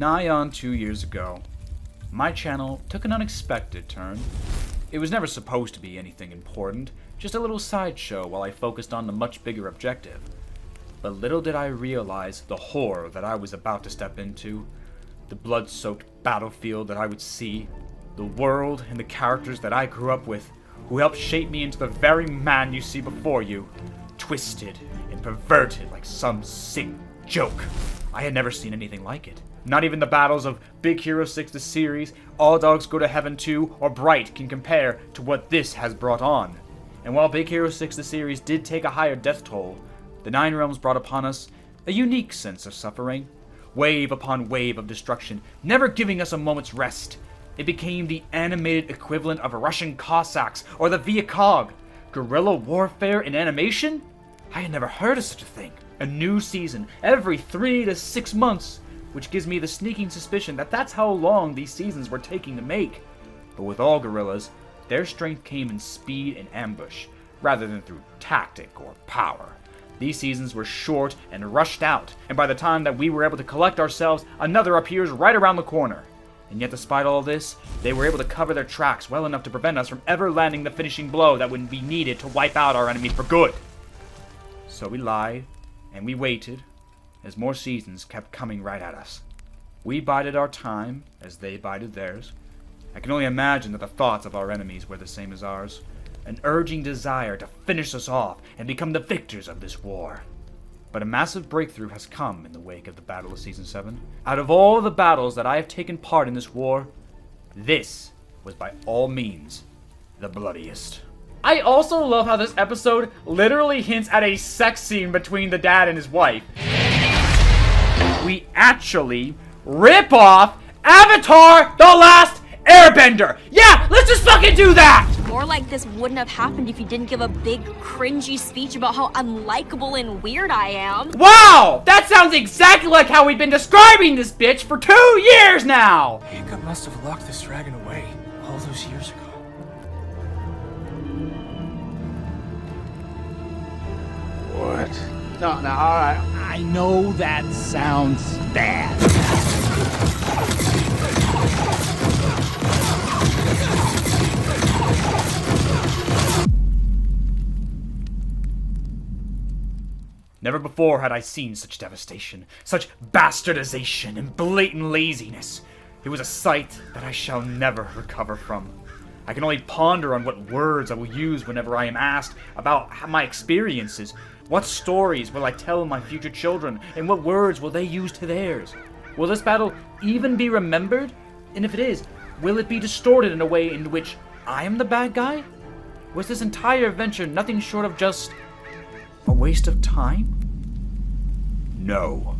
Nigh on 2 years ago, my channel took an unexpected turn. It was never supposed to be anything important, just a little sideshow while I focused on the much bigger objective. But little did I realize the horror that I was about to step into, the blood-soaked battlefield that I would see, the world and the characters that I grew up with, who helped shape me into the very man you see before you, twisted and perverted like some sick joke. I had never seen anything like it. Not even the battles of Big Hero 6 the series, All Dogs Go to Heaven 2, or Bright can compare to what this has brought on. And while Big Hero 6 the series did take a higher death toll, the Nine Realms brought upon us a unique sense of suffering. Wave upon wave of destruction, never giving us a moment's rest. It became the animated equivalent of Russian Cossacks or the Vietcong. Guerrilla warfare in animation? I had never heard of such a thing. A new season every 3 to 6 months, which gives me the sneaking suspicion that that's how long these seasons were taking to make. But with all guerrillas, their strength came in speed and ambush, rather than through tactic or power. These seasons were short and rushed out, and by the time that we were able to collect ourselves, another appears right around the corner. And yet despite all this, they were able to cover their tracks well enough to prevent us from ever landing the finishing blow that would be needed to wipe out our enemies for good. So we lied, and we waited, as more seasons kept coming right at us. We bided our time, as they bided theirs. I can only imagine that the thoughts of our enemies were the same as ours. An urging desire to finish us off and become the victors of this war. But a massive breakthrough has come in the wake of the Battle of Season 7. Out of all the battles that I have taken part in this war, this was by all means the bloodiest. I also love how this episode literally hints at a sex scene between the dad and his wife. We actually rip off Avatar: The Last Airbender! Yeah, let's just fucking do that! More like this wouldn't have happened if you didn't give a big, cringy speech about how unlikable and weird I am. Wow! That sounds exactly like how we've been describing this bitch for 2 years now! Hiccup must have locked this dragon away all those years ago. What? No, alright. I know that sounds bad. Never before had I seen such devastation, such bastardization and blatant laziness. It was a sight that I shall never recover from. I can only ponder on what words I will use whenever I am asked about my experiences. What stories will I tell my future children, and what words will they use to theirs? Will this battle even be remembered? And if it is, will it be distorted in a way in which I am the bad guy? Was this entire adventure nothing short of just a waste of time? No.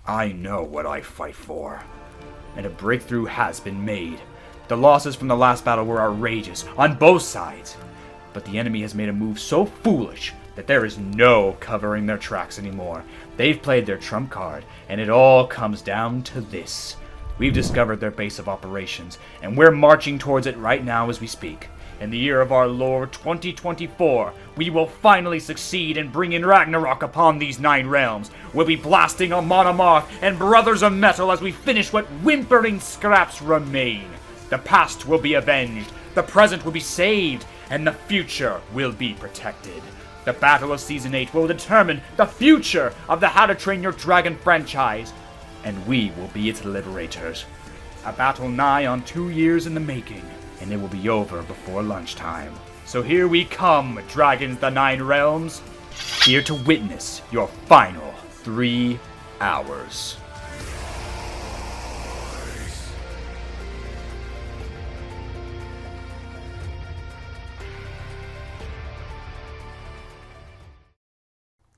I know what I fight for. And a breakthrough has been made. The losses from the last battle were outrageous, on both sides. But the enemy has made a move so foolish that there is no covering their tracks anymore. They've played their trump card, and it all comes down to this. We've discovered their base of operations, and we're marching towards it right now as we speak. In the year of our Lord 2024, we will finally succeed in bringing Ragnarök upon these 9 realms. We'll be blasting Amon Amarth and Brothers of Metal as we finish what whimpering scraps remain. The past will be avenged, the present will be saved, and the future will be protected. The Battle of Season 8 will determine the future of the How to Train Your Dragon franchise, and we will be its liberators. A battle nigh on 2 years in the making, and it will be over before lunchtime. So here we come, Dragons the 9 Realms, here to witness your final 3 hours.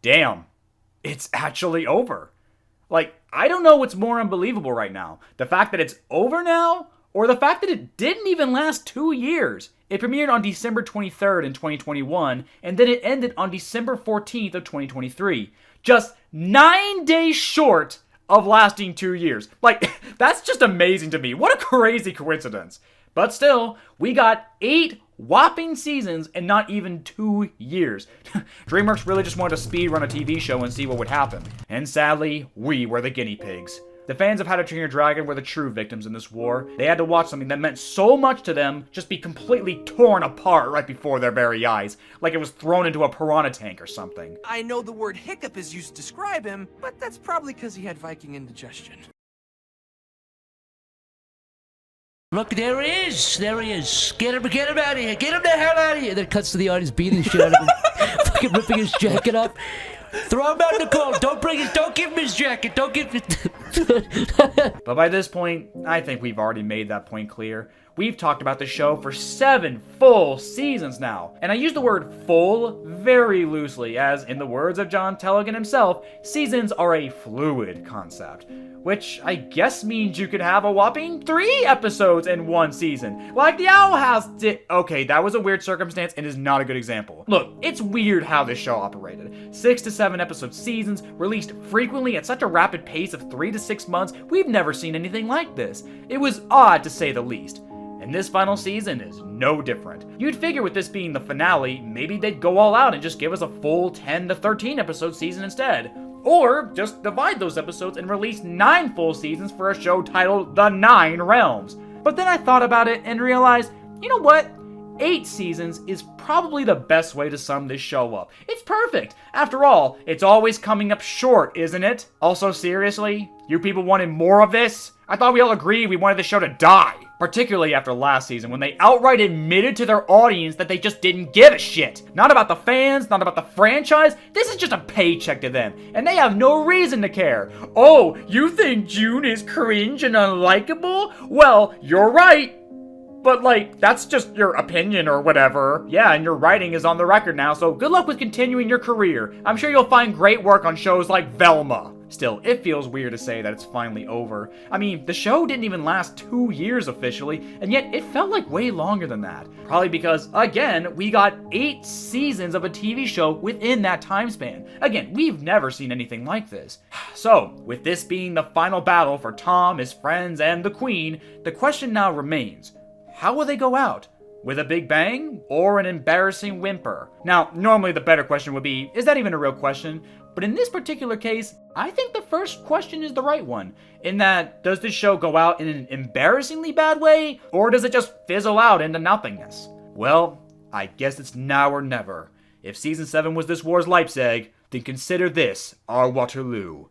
Damn, it's actually over. Like, I don't know what's more unbelievable right now. The fact that it's over now, or the fact that it didn't even last 2 years. It premiered on December 23rd in 2021, and then it ended on December 14th of 2023. Just 9 days short of lasting 2 years. Like, that's just amazing to me. What a crazy coincidence. But still, we got 8 whopping seasons in not even 2 years. DreamWorks really just wanted to speedrun a TV show and see what would happen. And sadly, we were the guinea pigs. The fans of How to Train Your Dragon were the true victims in this war. They had to watch something that meant so much to them just be completely torn apart right before their very eyes, like it was thrown into a piranha tank or something. I know the word hiccup is used to describe him, but that's probably because he had Viking indigestion. Look, there he is. There he is. Get him out of here. Get him the hell out of here. Then cuts to the audience beating the shit out of him. Fucking ripping his jacket off. Throw him out in the cold. Don't give him his jacket. Don't give him. But by this point, I think we've already made that point clear. We've talked about the show for 7 full seasons now, and I use the word full very loosely, as in the words of John Tellegen himself, seasons are a fluid concept, which I guess means you could have a whopping 3 episodes in one season, like the Owl House did. Okay, that was a weird circumstance and is not a good example. Look, it's weird how this show operated. 6 to 7 episode seasons, released frequently at such a rapid pace of 3 to 6 months, we've never seen anything like this. It was odd to say the least. And this final season is no different. You'd figure with this being the finale, maybe they'd go all out and just give us a full 10 to 13 episode season instead. Or just divide those episodes and release 9 full seasons for a show titled The 9 Realms. But then I thought about it and realized, you know what? 8 seasons is probably the best way to sum this show up. It's perfect. After all, it's always coming up short, isn't it? Also, seriously, you people wanted more of this? I thought we all agreed we wanted the show to die. Particularly after last season, when they outright admitted to their audience that they just didn't give a shit. Not about the fans, not about the franchise, this is just a paycheck to them, and they have no reason to care. Oh, you think June is cringe and unlikable? Well, you're right. But, like, that's just your opinion or whatever. Yeah, and your writing is on the record now, so good luck with continuing your career. I'm sure you'll find great work on shows like Velma. Still, it feels weird to say that it's finally over. I mean, the show didn't even last 2 years officially, and yet it felt like way longer than that. Probably because, again, we got 8 seasons of a TV show within that time span. Again, we've never seen anything like this. So, with this being the final battle for Tom, his friends, and the Queen, the question now remains, how will they go out? With a big bang, or an embarrassing whimper? Now, normally the better question would be, is that even a real question? But in this particular case, I think the first question is the right one. In that, does this show go out in an embarrassingly bad way, or does it just fizzle out into nothingness? Well, I guess it's now or never. If Season 7 was this war's Leipzig, then consider this our Waterloo.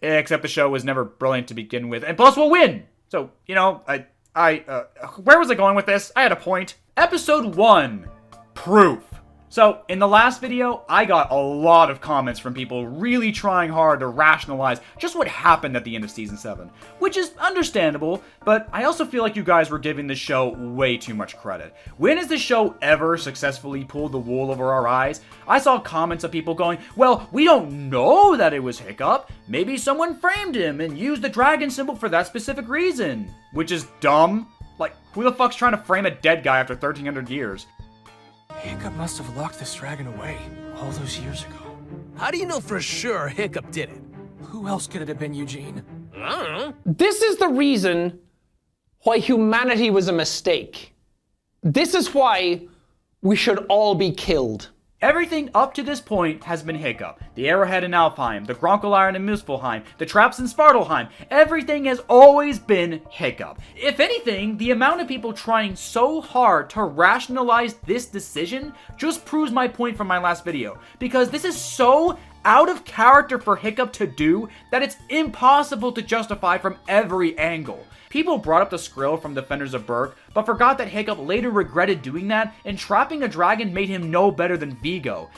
Except the show was never brilliant to begin with, and plus we'll win! So, you know, where was I going with this? I had a point. Episode 1. Proof. So, in the last video, I got a lot of comments from people really trying hard to rationalize just what happened at the end of Season 7, which is understandable, but I also feel like you guys were giving this show way too much credit. When has this show ever successfully pulled the wool over our eyes? I saw comments of people going, well, we don't know that it was Hiccup. Maybe someone framed him and used the dragon symbol for that specific reason. Which is dumb. Like, who the fuck's trying to frame a dead guy after 1300 years? Hiccup must have locked this dragon away all those years ago. How do you know for sure Hiccup did it? Who else could it have been, Eugene? I don't know. This is the reason why humanity was a mistake. This is why we should all be killed. Everything up to this point has been Hiccup. The Arrowhead in Alfheim, the Gronkel Iron in Muspelheim, the traps in Svartalheim. Everything has always been Hiccup. If anything, the amount of people trying so hard to rationalize this decision just proves my point from my last video. Because this is so out of character for Hiccup to do that it's impossible to justify from every angle. People brought up the Skrill from Defenders of Berk, but forgot that Hiccup later regretted doing that, and trapping a dragon made him no better than Vigo.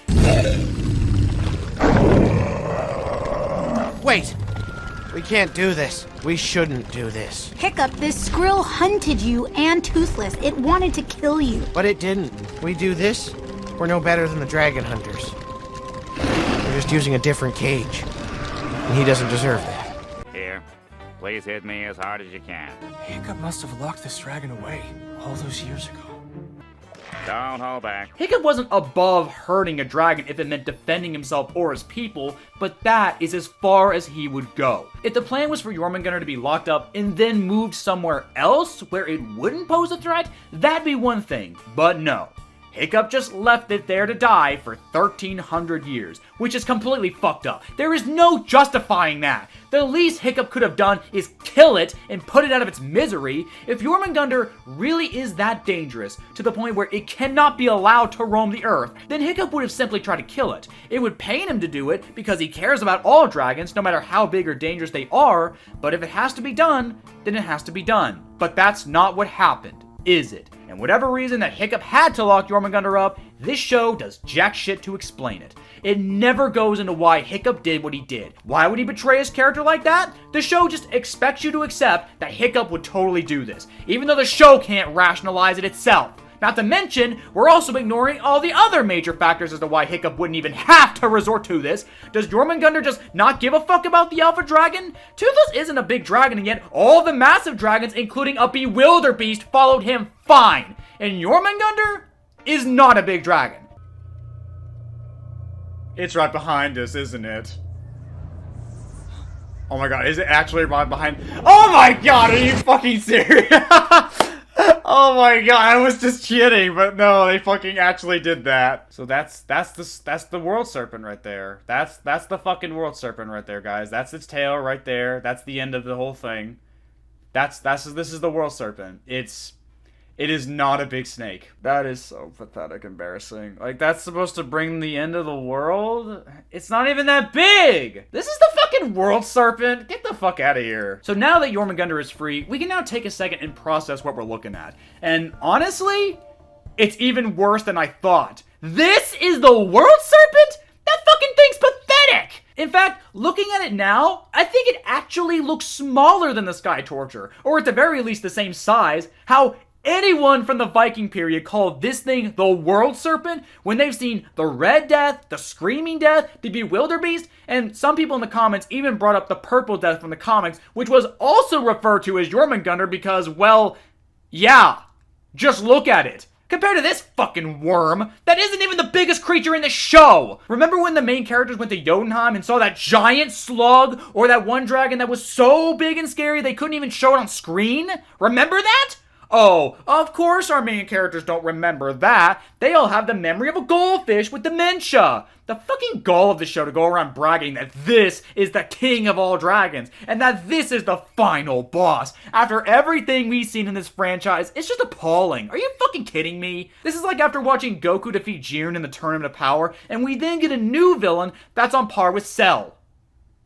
Wait! We can't do this. We shouldn't do this. Hiccup, this Skrill hunted you and Toothless. It wanted to kill you. But it didn't. We do this, we're no better than the dragon hunters. We're just using a different cage. And he doesn't deserve that. Here, please hit me as hard as you can. Hiccup must have locked this dragon away all those years ago. Don't hold back. Hiccup wasn't above hurting a dragon if it meant defending himself or his people, but that is as far as he would go. If the plan was for Jormungandr to be locked up and then moved somewhere else where it wouldn't pose a threat, that'd be one thing, but no. Hiccup just left it there to die for 1,300 years, which is completely fucked up. There is no justifying that. The least Hiccup could have done is kill it and put it out of its misery. If Jormungandr really is that dangerous, to the point where it cannot be allowed to roam the earth, then Hiccup would have simply tried to kill it. It would pain him to do it, because he cares about all dragons, no matter how big or dangerous they are, but if it has to be done, then it has to be done. But that's not what happened, is it? And whatever reason that Hiccup had to lock Jormungandr up, this show does jack shit to explain it. It never goes into why Hiccup did what he did. Why would he betray his character like that? The show just expects you to accept that Hiccup would totally do this, even though the show can't rationalize it itself. Not to mention, we're also ignoring all the other major factors as to why Hiccup wouldn't even have to resort to this. Does Jormungandr just not give a fuck about the alpha dragon? Toothless isn't a big dragon, and yet all the massive dragons, including a bewilderbeast, followed him fine. And Jormungandr is not a big dragon. It's right behind us, isn't it? Oh my god, is it actually right behind? Oh my god, are you fucking serious? Oh my god, I was just kidding, but no, they fucking actually did that. So that's the world serpent right there. That's the fucking world serpent right there, guys. That's its tail right there. That's the end of the whole thing. This is the world serpent. It is not a big snake. That is so pathetic, embarrassing. Like, that's supposed to bring the end of the world? It's not even that big! This is the fucking world serpent! Get the fuck out of here. So now that Jormungandr is free, we can now take a second and process what we're looking at. And honestly, it's even worse than I thought. This is the world serpent? That fucking thing's pathetic! In fact, looking at it now, I think it actually looks smaller than the Sky Torture, or at the very least the same size. How anyone from the Viking period called this thing the World Serpent when they've seen the Red Death, the Screaming Death, the Bewilderbeast, and some people in the comments even brought up the Purple Death from the comics, which was also referred to as Jormungandr because, well, yeah, just look at it. Compared to this fucking worm, that isn't even the biggest creature in the show! Remember when the main characters went to Jotunheim and saw that giant slug, or that one dragon that was so big and scary they couldn't even show it on screen? Remember that? Oh, of course our main characters don't remember that. They all have the memory of a goldfish with dementia. The fucking gall of the show to go around bragging that this is the king of all dragons, and that this is the final boss. After everything we've seen in this franchise, it's just appalling. Are you fucking kidding me? This is like after watching Goku defeat Jiren in the Tournament of Power, and we then get a new villain that's on par with Cell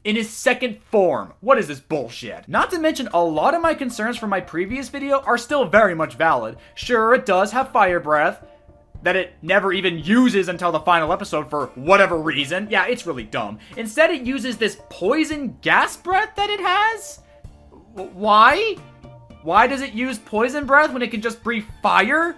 in his second form. What is this bullshit? Not to mention, a lot of my concerns from my previous video are still very much valid. Sure, it does have fire breath that it never even uses until the final episode for whatever reason. Yeah, it's really dumb. Instead, it uses this poison gas breath that it has? Why? Why does it use poison breath when it can just breathe fire?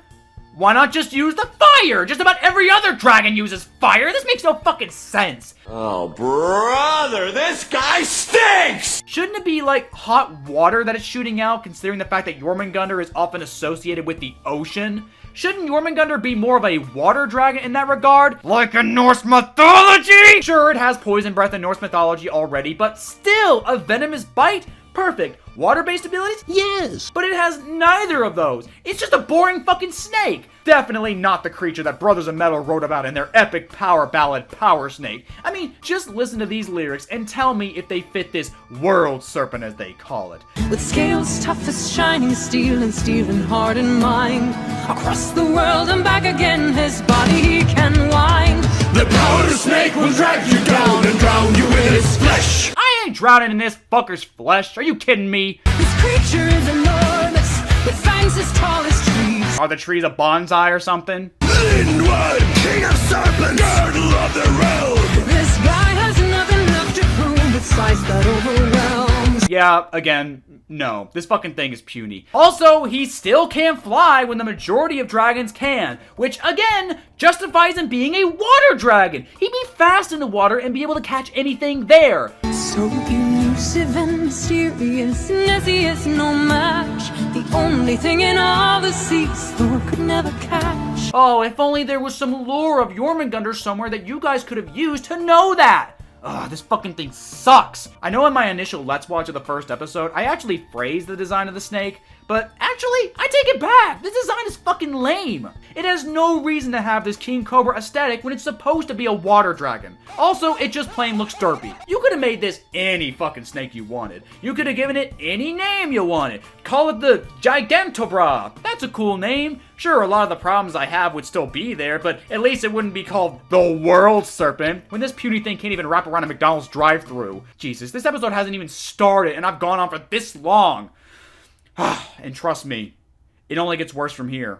Why not just use the fire? Just about every other dragon uses fire. This makes no fucking sense. Oh, brother, this guy stinks! Shouldn't it be like hot water that it's shooting out, considering the fact that Jormungandr is often associated with the ocean? Shouldn't Jormungandr be more of a water dragon in that regard? Like in Norse mythology? Sure, it has poison breath in Norse mythology already, but still, a venomous bite? Perfect. Water-based abilities? Yes. But it has neither of those. It's just a boring fucking snake. Definitely not the creature that Brothers of Metal wrote about in their epic power ballad, Power Snake. I mean, just listen to these lyrics and tell me if they fit this world serpent as they call it. With scales tough as shining steel and stealing heart and mind, across the world and back again, his body he can wind. The Power Snake will drag you down and drown you in its flesh. I ain't drowning in this fucker's flesh. Are you kidding me? This creature is enormous, with fangs as tall as trees. Are the trees a bonsai or something? Linwood, king of serpents, girdle of the realm. This guy has nothing left to prove, it's size that overwhelms. Yeah, again, no. This fucking thing is puny. Also, he still can't fly when the majority of dragons can, which, again, justifies him being a water dragon. He'd be fast in the water and be able to catch anything there. So elusive and mysterious, Nessie is no match. The only thing in all the seas Thor could never catch. Oh, if only there was some lore of Jormungandr somewhere that you guys could have used to know that. Ugh, this fucking thing sucks! I know in my initial Let's Watch of the first episode, I actually praised the design of the snake, but actually, I take it back! This design is fucking lame! It has no reason to have this King Cobra aesthetic when it's supposed to be a water dragon. Also, it just plain looks derpy. You could have made this any fucking snake you wanted. You could have given it any name you wanted. Call it the Gigantobra. That's a cool name. Sure, a lot of the problems I have would still be there, but at least it wouldn't be called the World Serpent when this puny thing can't even wrap around a McDonald's drive-thru. Jesus, this episode hasn't even started and I've gone on for this long. And trust me, it only gets worse from here.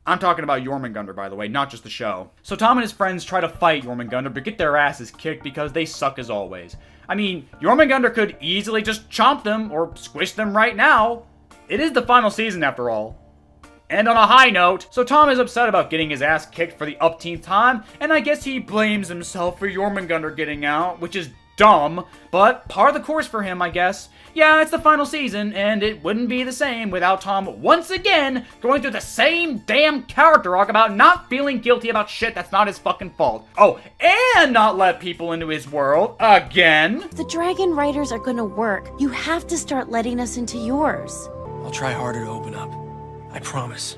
I'm talking about Jormungandr, by the way, not just the show. So Tom and his friends try to fight Jormungandr, but get their asses kicked because they suck as always. I mean, Jormungandr could easily just chomp them or squish them right now. It is the final season after all. And on a high note, so Tom is upset about getting his ass kicked for the upteenth time, and I guess he blames himself for Jormungandr getting out, which is dumb, but par the course for him, I guess. Yeah, it's the final season, and it wouldn't be the same without Tom once again going through the same damn character arc about not feeling guilty about shit that's not his fucking fault. Oh, and not let people into his world again. If the dragon riders are gonna work, you have to start letting us into yours. I'll try harder to open up. I promise.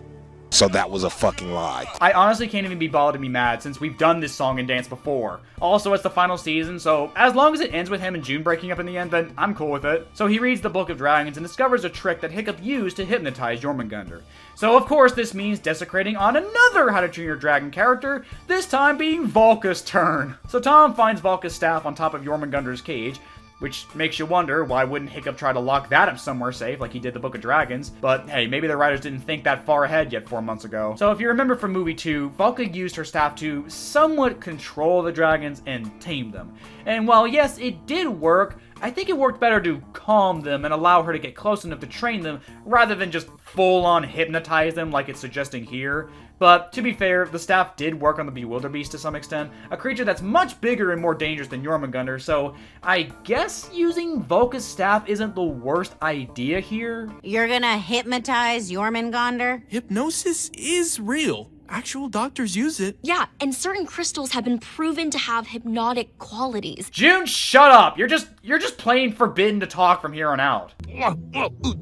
So that was a fucking lie. I honestly can't even be bothered to be mad since we've done this song and dance before. Also, it's the final season, so as long as it ends with him and June breaking up in the end, then I'm cool with it. So he reads the Book of Dragons and discovers a trick that Hiccup used to hypnotize Jormungandr. So of course this means desecrating on another How to Train Your Dragon character, this time being Volka's turn. So Tom finds Volka's staff on top of Jormungandr's cage, which makes you wonder, why wouldn't Hiccup try to lock that up somewhere safe like he did the Book of Dragons? But hey, maybe the writers didn't think that far ahead yet 4 months ago. So if you remember from movie 2, Volka used her staff to somewhat control the dragons and tame them. And while yes, it did work, I think it worked better to calm them and allow her to get close enough to train them rather than just full-on hypnotize them like it's suggesting here. But to be fair, the staff did work on the Bewilderbeast to some extent, a creature that's much bigger and more dangerous than Jormungandr, so I guess using Volka's staff isn't the worst idea here. You're gonna hypnotize Jormungandr? Hypnosis is real. Actual doctors use it. Yeah, and certain crystals have been proven to have hypnotic qualities. June, shut up! You're just plain forbidden to talk from here on out.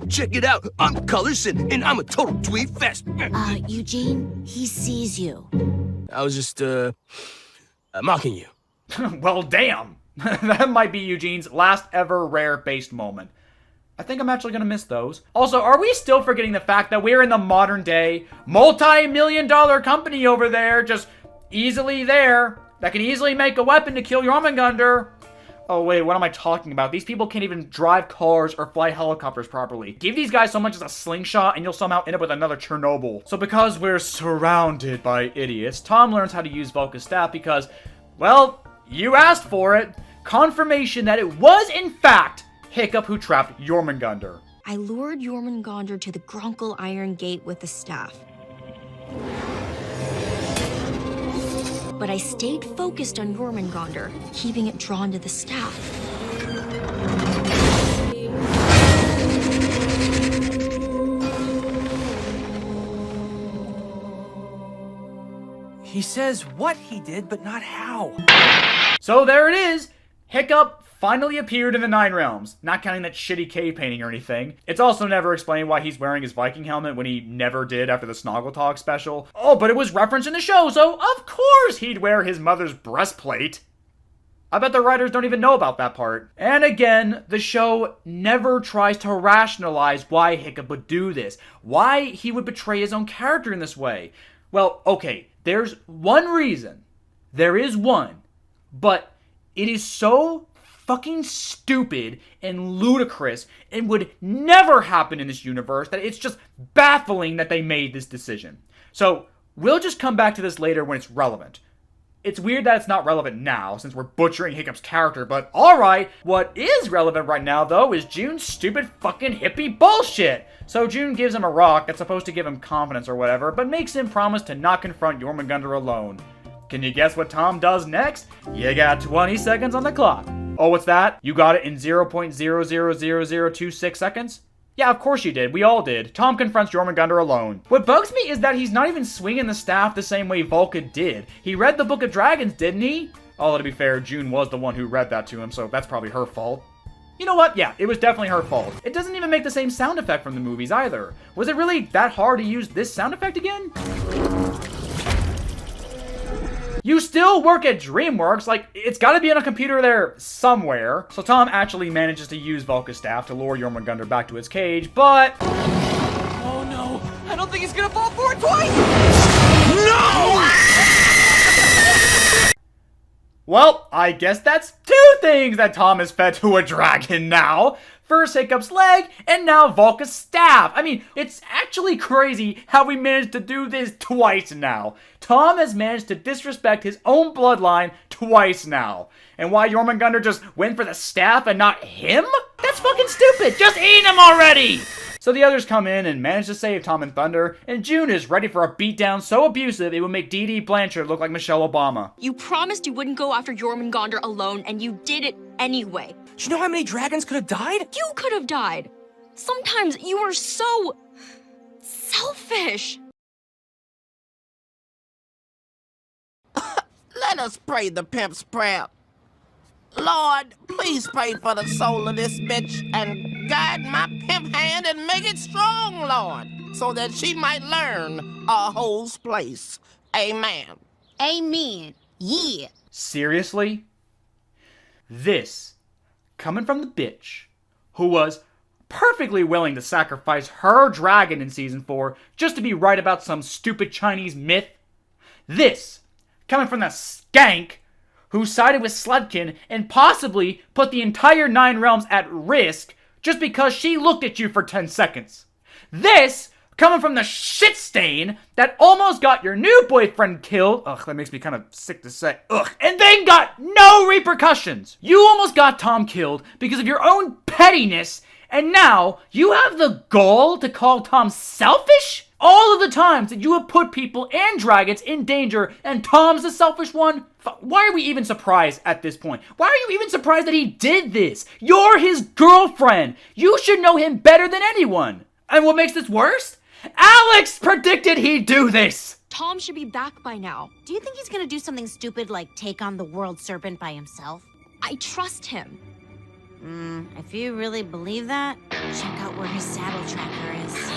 Check it out. I'm Colorson, and I'm a total dweeb fest. Eugene, he sees you. I was just, mocking you. Well, damn. That might be Eugene's last ever rare-based moment. I think I'm actually gonna miss those. Also, are we still forgetting the fact that we're in the modern day, multi-million-dollar company over there, just easily there, that can easily make a weapon to kill Jormungandr? Oh wait, what am I talking about? These people can't even drive cars or fly helicopters properly. Give these guys so much as a slingshot and you'll somehow end up with another Chernobyl. So because we're surrounded by idiots, Tom learns how to use Volka's staff because, well, you asked for it. Confirmation that it was, in fact, Hiccup who trapped Jormungandr. I lured Jormungandr to the Grunkle Iron Gate with the staff. But I stayed focused on Jormungandr, keeping it drawn to the staff. He says what he did, but not how. So there it is! Hiccup finally appeared in the Nine Realms, not counting that shitty cave painting or anything. It's also never explained why he's wearing his Viking helmet when he never did after the Snoggle Talk special. Oh, but it was referenced in the show, so of course he'd wear his mother's breastplate. I bet the writers don't even know about that part. And again, the show never tries to rationalize why Hiccup would do this, why he would betray his own character in this way. Well, okay, there's one reason. There is one. But it is so fucking stupid and ludicrous and would never happen in this universe that it's just baffling that they made this decision. So we'll just come back to this later when it's relevant. It's weird that it's not relevant now since we're butchering Hiccup's character, but alright, what is relevant right now though is June's stupid fucking hippie bullshit. So June gives him a rock that's supposed to give him confidence or whatever, but makes him promise to not confront Jormungandr alone. Can you guess what Tom does next? You got 20 seconds on the clock. Oh, what's that? You got it in 0.000026 seconds? Yeah, of course you did. We all did. Tom confronts Jormungandr alone. What bugs me is that he's not even swinging the staff the same way Volka did. He read the Book of Dragons, didn't he? Although, to be fair, June was the one who read that to him, so that's probably her fault. You know what? Yeah, it was definitely her fault. It doesn't even make the same sound effect from the movies either. Was it really that hard to use this sound effect again? You still work at DreamWorks, like, it's gotta be on a computer there somewhere. So Tom actually manages to use Volka's staff to lure Jormungandr back to his cage, but... Oh no, I don't think he's gonna fall for it twice! No! Well, I guess that's two things that Tom has fed to a dragon now. First Hiccup's leg, and now Volka's staff. I mean, it's actually crazy how we managed to do this twice now. Tom has managed to disrespect his own bloodline twice now. And why Jormungandr just went for the staff and not him? That's fucking stupid! Just eat him already! So the others come in and manage to save Tom and Thunder, and June is ready for a beatdown so abusive it would make Dee Dee Blanchard look like Michelle Obama. You promised you wouldn't go after Jormungandr alone, and you did it anyway. Do you know how many dragons could have died? You could have died. Sometimes you are so... selfish. Let us pray the pimp's prayer. Lord, please pray for the soul of this bitch and guide my pimp hand and make it strong, Lord, so that she might learn a hole's place. Amen. Amen. Yeah. Seriously? This, coming from the bitch, who was perfectly willing to sacrifice her dragon in Season 4 just to be right about some stupid Chinese myth? This, coming from the skank who sided with Sludkin and possibly put the entire 9 realms at risk just because she looked at you for 10 seconds. This, coming from the shit stain that almost got your new boyfriend killed. Ugh, that makes me kind of sick to say. Ugh. And then got no repercussions. You almost got Tom killed because of your own pettiness, and now you have the gall to call Tom selfish? All of the times that you have put people and dragons in danger, and Tom's the selfish one? Why are we even surprised at this point? Why are you even surprised that he did this? You're his girlfriend. You should know him better than anyone. And what makes this worse? Alex predicted he'd do this. Tom should be back by now. Do you think he's gonna do something stupid like take on the world serpent by himself? I trust him. If you really believe that, check out where his saddle tracker is.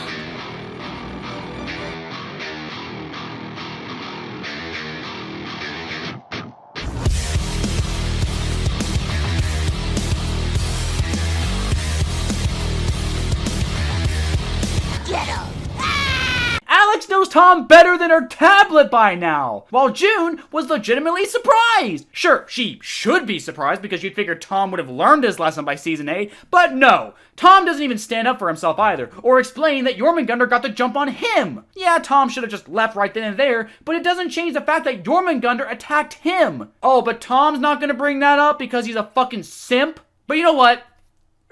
Alex knows Tom better than her tablet by now, while June was legitimately surprised. Sure, she should be surprised because you'd figure Tom would have learned his lesson by Season 8, but no. Tom doesn't even stand up for himself either, or explain that Jormungandr got the jump on him. Yeah, Tom should have just left right then and there, but it doesn't change the fact that Jormungandr attacked him. Oh, but Tom's not gonna bring that up because he's a fucking simp? But you know what?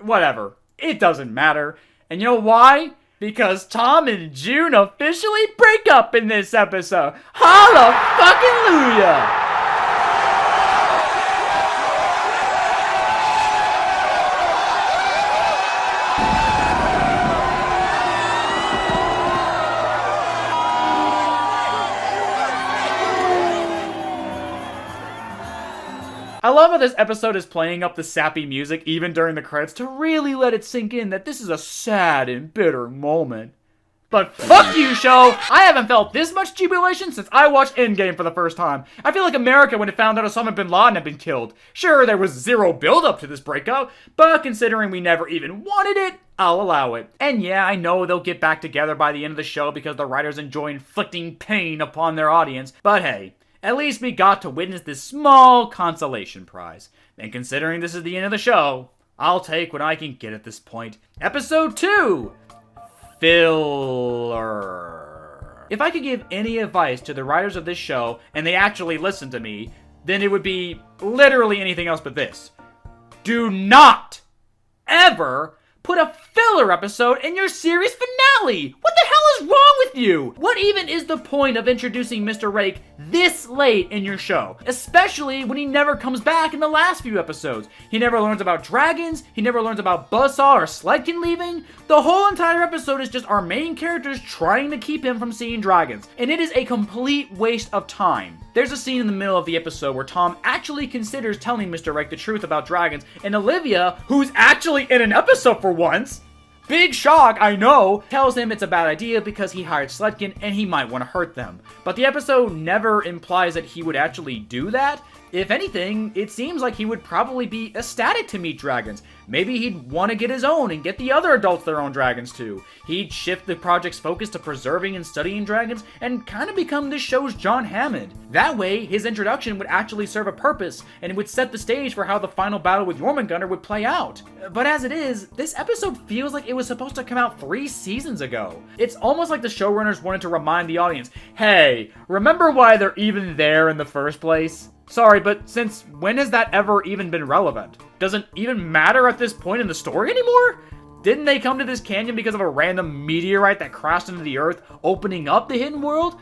Whatever. It doesn't matter. And you know why? Because Tom and June officially break up in this episode. Hallelujah! I love how this episode is playing up the sappy music even during the credits to really let it sink in that this is a sad and bitter moment. But fuck you, show! I haven't felt this much jubilation since I watched Endgame for the first time. I feel like America when it found out Osama bin Laden had been killed. Sure, there was zero build-up to this breakup, but considering we never even wanted it, I'll allow it. And yeah, I know they'll get back together by the end of the show because the writers enjoy inflicting pain upon their audience, but hey. At least we got to witness this small consolation prize. And considering this is the end of the show, I'll take what I can get at this point. Episode 2! Filler. If I could give any advice to the writers of this show, and they actually listened to me, then it would be literally anything else but this. Do not ever put a filler episode in your series finale! What the hell is is wrong with you? What even is the point of introducing Mr. Rake this late in your show? Especially when he never comes back in the last few episodes. He never learns about dragons, he never learns about Buzzsaw or Sledkin leaving. The whole entire episode is just our main characters trying to keep him from seeing dragons. And it is a complete waste of time. There's a scene in the middle of the episode where Tom actually considers telling Mr. Rake the truth about dragons, and Olivia, who's actually in an episode for once, big shock, I know, tells him it's a bad idea because he hired Sledkin and he might want to hurt them. But the episode never implies that he would actually do that. If anything, it seems like he would probably be ecstatic to meet dragons. Maybe he'd want to get his own and get the other adults their own dragons too. He'd shift the project's focus to preserving and studying dragons and kind of become this show's John Hammond. That way, his introduction would actually serve a purpose and it would set the stage for how the final battle with Jormungandr would play out. But as it is, this episode feels like it was supposed to come out 3 seasons ago. It's almost like the showrunners wanted to remind the audience, hey, remember why they're even there in the first place? Sorry, but since when has that ever even been relevant? Doesn't even matter at this point in the story anymore? Didn't they come to this canyon because of a random meteorite that crashed into the earth, opening up the hidden world?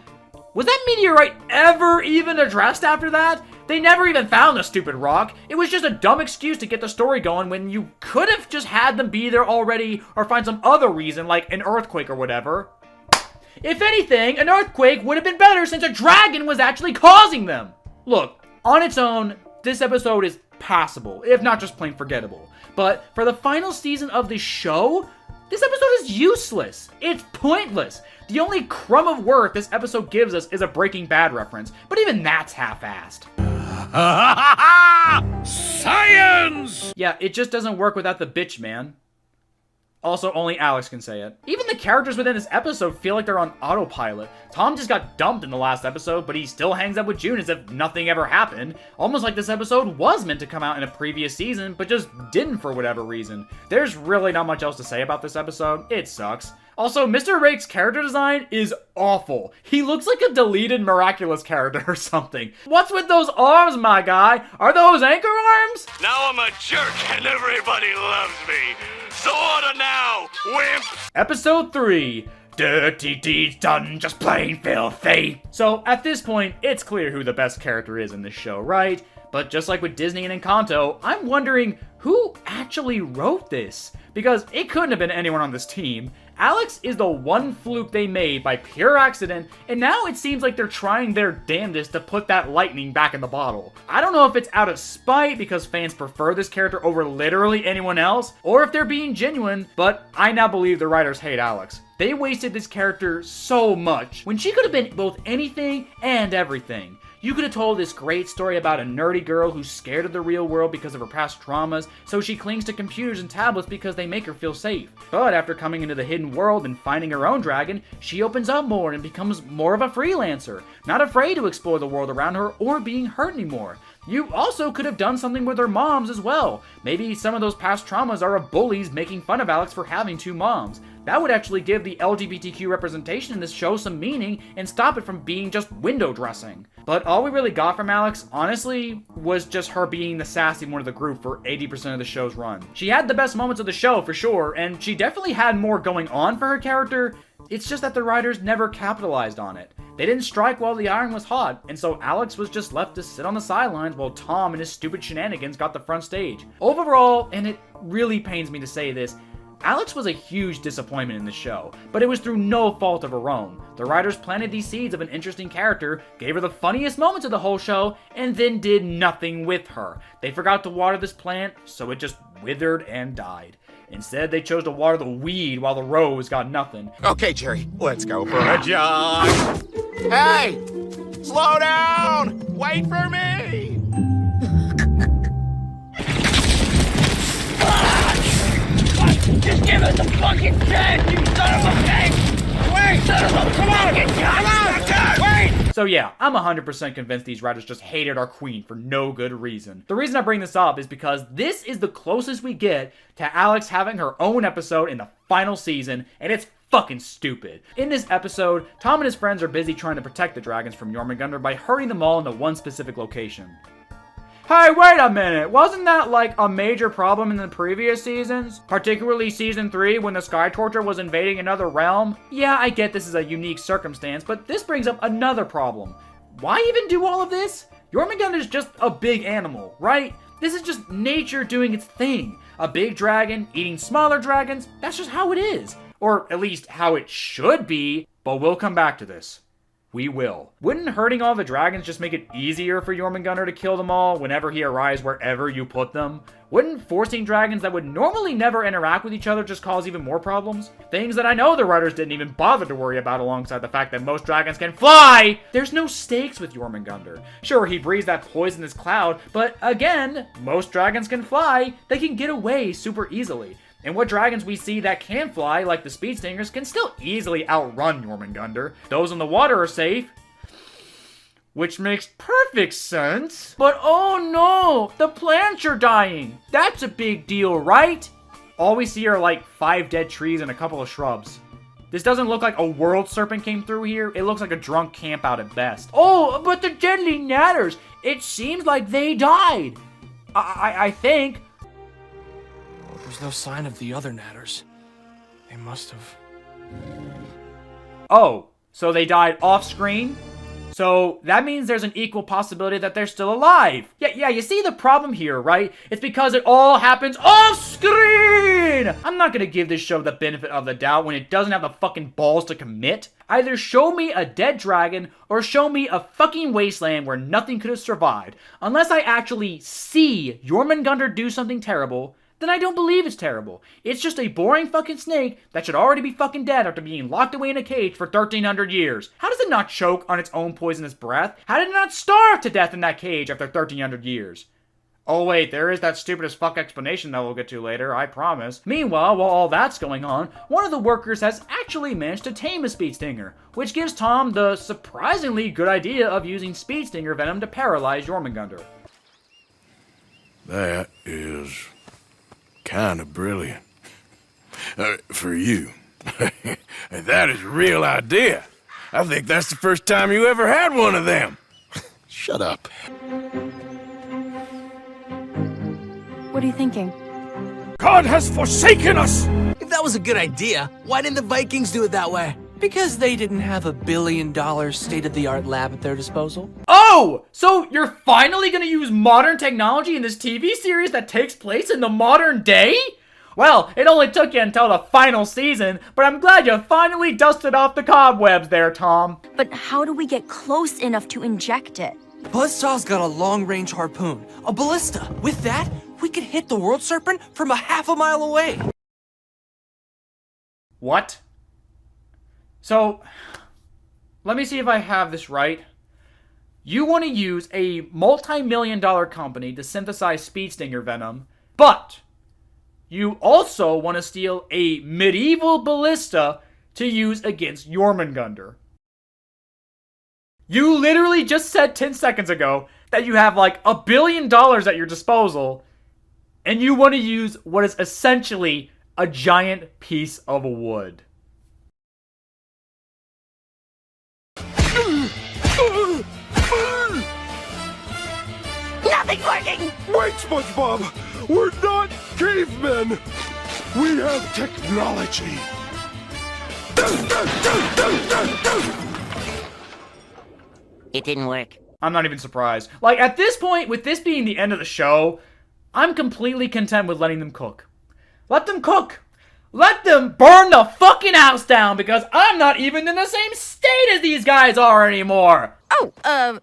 Was that meteorite ever even addressed after that? They never even found the stupid rock. It was just a dumb excuse to get the story going when you could have just had them be there already or find some other reason like an earthquake or whatever. If anything, an earthquake would have been better since a dragon was actually causing them. Look, on its own, this episode is passable, if not just plain forgettable. But for the final season of the show, this episode is useless. It's pointless. The only crumb of worth this episode gives us is a Breaking Bad reference, but even that's half-assed. Science! Yeah, it just doesn't work without the bitch, man. Also, only Alex can say it. Even the characters within this episode feel like they're on autopilot. Tom just got dumped in the last episode, but he still hangs out with June as if nothing ever happened. Almost like this episode was meant to come out in a previous season, but just didn't for whatever reason. There's really not much else to say about this episode. It sucks. Also, Mr. Rake's character design is awful. He looks like a deleted Miraculous character or something. What's with those arms, my guy? Are those anchor arms? Now I'm a jerk and everybody loves me. So order now, wimp! Episode 3. Dirty deeds done, just plain filthy. So, at this point, it's clear who the best character is in this show, right? But just like with Disney and Encanto, I'm wondering who actually wrote this? Because it couldn't have been anyone on this team. Alex is the one fluke they made by pure accident, and now it seems like they're trying their damnedest to put that lightning back in the bottle. I don't know if it's out of spite because fans prefer this character over literally anyone else, or if they're being genuine, but I now believe the writers hate Alex. They wasted this character so much, when she could have been both anything and everything. You could have told this great story about a nerdy girl who's scared of the real world because of her past traumas, so she clings to computers and tablets because they make her feel safe. But after coming into the hidden world and finding her own dragon, she opens up more and becomes more of a freelancer, not afraid to explore the world around her or being hurt anymore. You also could have done something with her moms as well. Maybe some of those past traumas are of bullies making fun of Alex for having 2 moms. That would actually give the LGBTQ representation in this show some meaning and stop it from being just window dressing. But all we really got from Alex, honestly, was just her being the sassy one of the group for 80% of the show's run. She had the best moments of the show, for sure, and she definitely had more going on for her character. It's just that the writers never capitalized on it. They didn't strike while the iron was hot, and so Alex was just left to sit on the sidelines while Tom and his stupid shenanigans got the front stage. Overall, and it really pains me to say this, Alex was a huge disappointment in the show, but it was through no fault of her own. The writers planted these seeds of an interesting character, gave her the funniest moments of the whole show, and then did nothing with her. They forgot to water this plant, so it just withered and died. Instead, they chose to water the weed while the rose got nothing. Okay, Jerry, let's go for a jog. Hey! Slow down! Wait for me! Just give us a fucking chance, you son of a bitch! Wait! Son of a fucking come on! Wait! So yeah, I'm 100% convinced these writers just hated our queen for no good reason. The reason I bring this up is because this is the closest we get to Alex having her own episode in the final season, and it's fucking stupid. In this episode, Tom and his friends are busy trying to protect the dragons from Jormungandr by herding them all into one specific location. Hey, wait a minute. Wasn't that like a major problem in the previous seasons? Particularly season 3 when the Sky Torture was invading another realm? Yeah, I get this is a unique circumstance, but this brings up another problem. Why even do all of this? Jormungandr's just a big animal, right? This is just nature doing its thing. A big dragon eating smaller dragons, that's just how it is. Or at least how it should be, but we'll come back to this. We will. Wouldn't hurting all the dragons just make it easier for Jormungandr to kill them all whenever he arrives wherever you put them? Wouldn't forcing dragons that would normally never interact with each other just cause even more problems? Things that I know the writers didn't even bother to worry about alongside the fact that most dragons can fly! There's no stakes with Jormungandr. Sure, he breathes that poisonous cloud, but again, most dragons can fly. They can get away super easily. And what dragons we see that can fly, like the Speed Stingers, can still easily outrun Jormungandr. Those in the water are safe. Which makes perfect sense. But oh no, the plants are dying. That's a big deal, right? All we see are like 5 dead trees and a couple of shrubs. This doesn't look like a world serpent came through here. It looks like a drunk camp out at best. Oh, but the deadly natters. It seems like they died. I think. There's no sign of the other natters. They must have... Oh, so they died off screen? So that means there's an equal possibility that they're still alive. Yeah, you see the problem here, right? It's because it all happens off screen! I'm not gonna give this show the benefit of the doubt when it doesn't have the fucking balls to commit. Either show me a dead dragon, or show me a fucking wasteland where nothing could have survived. Unless I actually see Jormungandr do something terrible, then I don't believe it's terrible. It's just a boring fucking snake that should already be fucking dead after being locked away in a cage for 1,300 years. How does it not choke on its own poisonous breath? How did it not starve to death in that cage after 1,300 years? Oh wait, there is that stupid as fuck explanation that we'll get to later, I promise. Meanwhile, while all that's going on, one of the workers has actually managed to tame a Speed Stinger, which gives Tom the surprisingly good idea of using Speed Stinger venom to paralyze Jormungandr. That is... kind of brilliant. For you. That is a real idea. I think that's the first time you ever had one of them. Shut up. What are you thinking? God has forsaken us! If that was a good idea, why didn't the Vikings do it that way? Because they didn't have $1 billion state-of-the-art lab at their disposal. Oh! So you're finally gonna use modern technology in this TV series that takes place in the modern day? Well, it only took you until the final season, but I'm glad you finally dusted off the cobwebs there, Tom. But how do we get close enough to inject it? Buzzsaw's got a long-range harpoon, a ballista. With that, we could hit the world serpent from a half a mile away. What? So, let me see if I have this right. You want to use a multi-million-dollar company to synthesize Speed Stinger venom, but you also want to steal a medieval ballista to use against Jormungandr. You literally just said 10 seconds ago that you have like $1 billion at your disposal, and you want to use what is essentially a giant piece of wood. Nothing's working! Wait, SpongeBob! We're not cavemen! We have technology! It didn't work. I'm not even surprised. Like, at this point, with this being the end of the show, I'm completely content with letting them cook. Let them cook! Let them burn the fucking house down, because I'm not even in the same state as these guys are anymore! Oh,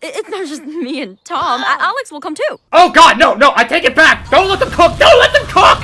it's not just me and Tom. Alex will come too. Oh god, no, I take it back! Don't let them cook! Don't let them cook!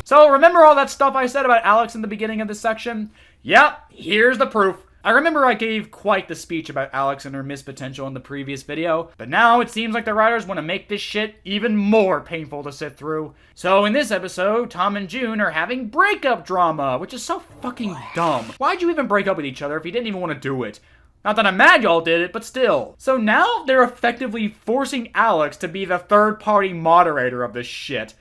So, remember all that stuff I said about Alex in the beginning of this section? Yep, here's the proof. I remember I gave quite the speech about Alex and her missed potential in the previous video, but now it seems like the writers want to make this shit even more painful to sit through. So in this episode, Tom and June are having breakup drama, which is so fucking dumb. Why'd you even break up with each other if you didn't even want to do it? Not that I'm mad y'all did it, but still. So now they're effectively forcing Alex to be the third-party moderator of this shit.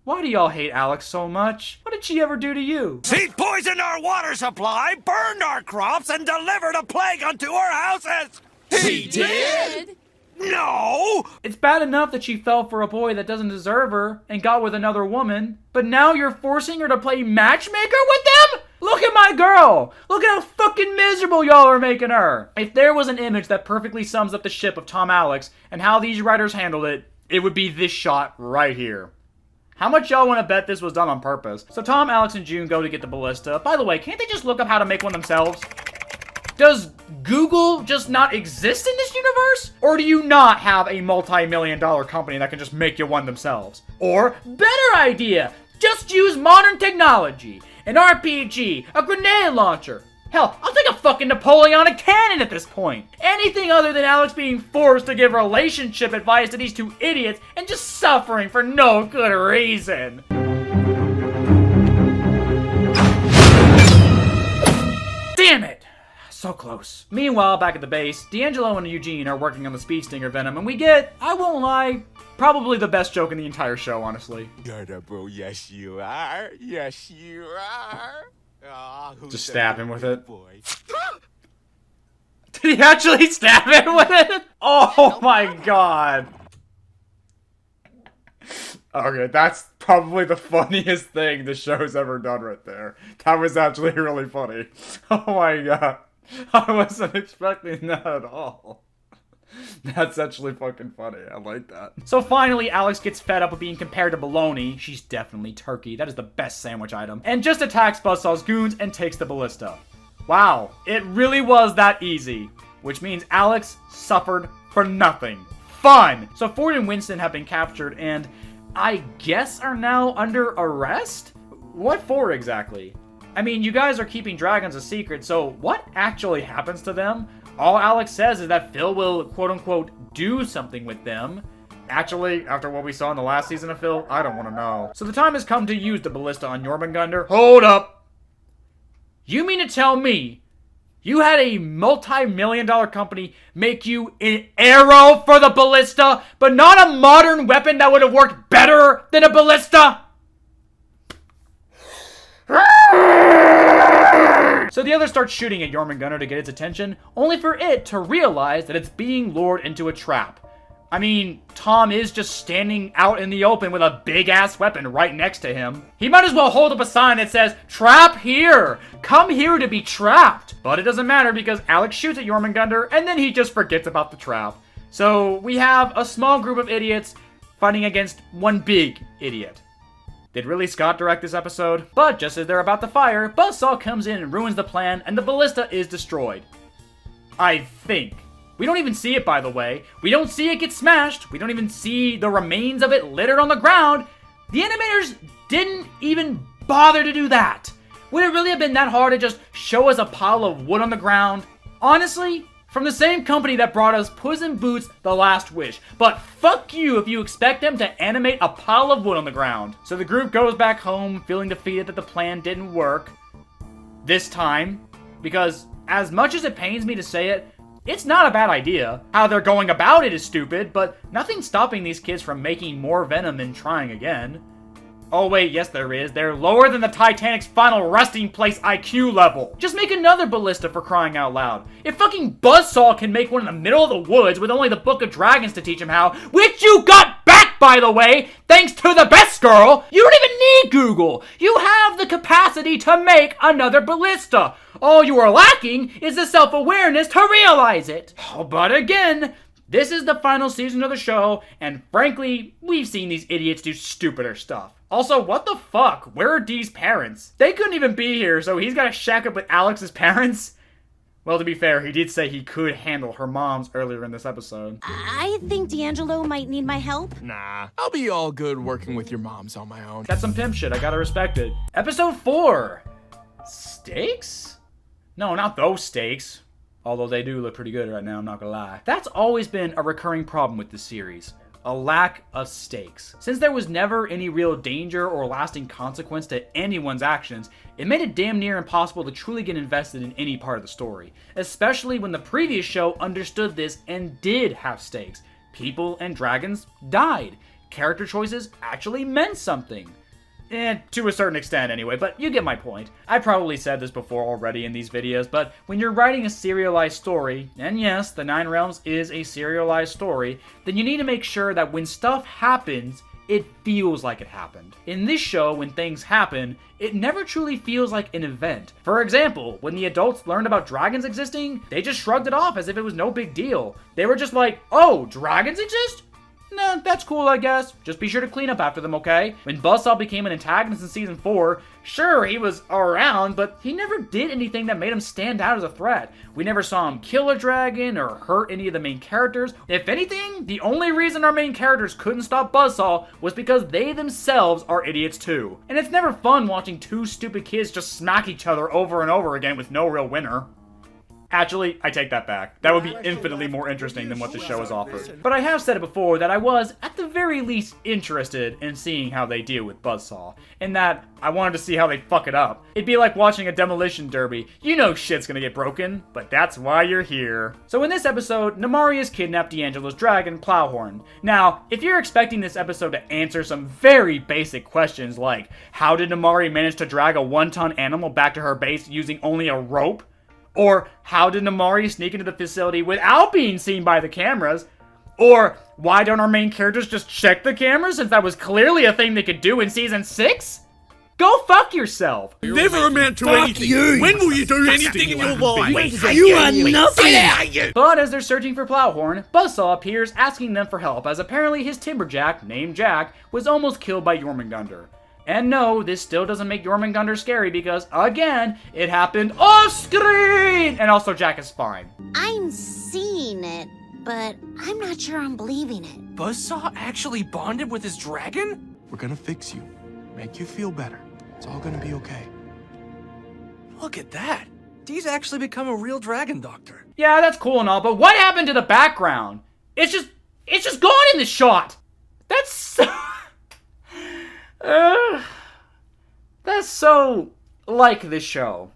Why do y'all hate Alex so much? What did she ever do to you? She poisoned our water supply, burned our crops, and delivered a plague unto our houses! He did? No! It's bad enough that she fell for a boy that doesn't deserve her and got with another woman, but now you're forcing her to play matchmaker with them? Look at my girl! Look at how fucking miserable y'all are making her! If there was an image that perfectly sums up the ship of Tom Alex and how these writers handled it, it would be this shot right here. How much y'all want to bet this was done on purpose? So Tom, Alex, and June go to get the ballista. By the way, can't they just look up how to make one themselves? Does Google just not exist in this universe? Or do you not have a multi-million-dollar company that can just make you one themselves? Or, better idea, just use modern technology. An RPG, a grenade launcher. Hell, I'll take a fucking Napoleonic cannon at this point. Anything other than Alex being forced to give relationship advice to these two idiots and just suffering for no good reason. Damn it! So close. Meanwhile, back at the base, D'Angelo and Eugene are working on the speed stinger venom, and we get, I won't lie, probably the best joke in the entire show, honestly. Bro, yes you are. Yes you are. Just stab him with it. Did he actually stab him with it? Oh my god. Okay, that's probably the funniest thing the show's ever done right there. That was actually really funny. Oh my god. I wasn't expecting that at all. That's actually fucking funny. I like that. So finally, Alex gets fed up with being compared to bologna. She's definitely turkey. That is the best sandwich item. And just attacks Buzzsaw's goons and takes the ballista. Wow, it really was that easy. Which means Alex suffered for nothing. Fun! So Ford and Winston have been captured and I guess are now under arrest? What for exactly? I mean, you guys are keeping dragons a secret, so what actually happens to them? All Alex says is that Phil will, quote-unquote, do something with them. Actually, after what we saw in the last season of Phil, I don't want to know. So the time has come to use the ballista on Jormungandr. Hold up! You mean to tell me you had a multi-million-dollar company make you an arrow for the ballista, but not a modern weapon that would have worked better than a ballista? So the other starts shooting at Jormungandr to get its attention, only for it to realize that it's being lured into a trap. I mean, Tom is just standing out in the open with a big-ass weapon right next to him. He might as well hold up a sign that says, "Trap here! Come here to be trapped!" But it doesn't matter because Alex shoots at Jormungandr and then he just forgets about the trap. So we have a small group of idiots fighting against one big idiot. Did Ridley Scott direct this episode? But just as they're about to fire, Buzzsaw comes in and ruins the plan, and the ballista is destroyed. I think. We don't even see it, by the way. We don't see it get smashed. We don't even see the remains of it littered on the ground. The animators didn't even bother to do that. Would it really have been that hard to just show us a pile of wood on the ground? Honestly, from the same company that brought us Puss in Boots: The Last Wish. But fuck you if you expect them to animate a pile of wood on the ground. So the group goes back home feeling defeated that the plan didn't work. This time. Because as much as it pains me to say it, it's not a bad idea. How they're going about it is stupid, but nothing's stopping these kids from making more venom and trying again. Oh wait, yes there is. They're lower than the Titanic's final resting place IQ level. Just make another ballista for crying out loud. If fucking Buzzsaw can make one in the middle of the woods with only the Book of Dragons to teach him how, which you got back, by the way, thanks to the best girl, you don't even need Google. You have the capacity to make another ballista. All you are lacking is the self-awareness to realize it. Oh, but again, this is the final season of the show, and frankly, we've seen these idiots do stupider stuff. Also, what the fuck? Where are Dee's parents? They couldn't even be here, so he's gotta shack up with Alex's parents? Well, to be fair, he did say he could handle her mom's earlier in this episode. I think D'Angelo might need my help. Nah, I'll be all good working with your moms on my own. That's some pimp shit, I gotta respect it. Episode 4. Steaks? No, not those steaks. Although they do look pretty good right now, I'm not gonna lie. That's always been a recurring problem with this series. A lack of stakes. Since there was never any real danger or lasting consequence to anyone's actions, it made it damn near impossible to truly get invested in any part of the story. Especially when the previous show understood this and did have stakes. People and dragons died. Character choices actually meant something. To a certain extent anyway, but you get my point. I probably said this before already in these videos, but when you're writing a serialized story, and yes, the Nine Realms is a serialized story, then you need to make sure that when stuff happens, it feels like it happened. In this show, when things happen, it never truly feels like an event. For example, when the adults learned about dragons existing, they just shrugged it off as if it was no big deal. They were just like, oh, dragons exist? Nah, that's cool, I guess. Just be sure to clean up after them, okay? When Buzzsaw became an antagonist in Season 4, sure, he was around, but he never did anything that made him stand out as a threat. We never saw him kill a dragon or hurt any of the main characters. If anything, the only reason our main characters couldn't stop Buzzsaw was because they themselves are idiots too. And it's never fun watching two stupid kids just smack each other over and over again with no real winner. Actually, I take that back. That would be infinitely more interesting than what the show has offered. But I have said it before that I was, at the very least, interested in seeing how they deal with Buzzsaw. In that, I wanted to see how they fuck it up. It'd be like watching a demolition derby. You know shit's gonna get broken, but that's why you're here. So in this episode, Namari has kidnapped D'Angelo's dragon, Plowhorn. Now, if you're expecting this episode to answer some very basic questions like, how did Namari manage to drag a 1-ton animal back to her base using only a rope? Or, how did Namari sneak into the facility without being seen by the cameras? Or, why don't our main characters just check the cameras since that was clearly a thing they could do in Season 6? Go fuck yourself! Never amount to anything. You. When will you do anything in your life? You are nothing! But as they're searching for Plowhorn, Buzzsaw appears asking them for help as apparently his timberjack, named Jack, was almost killed by Jormungandr. And no, this still doesn't make Jormungandr scary because, again, it happened off-screen! And also, Jack is fine. I'm seeing it, but I'm not sure I'm believing it. Buzzsaw actually bonded with his dragon? We're gonna fix you. Make you feel better. It's all gonna be okay. Look at that. Dee's actually become a real dragon doctor. Yeah, that's cool and all, but what happened to the background? It's just gone in the shot! That's so... that's so like this show.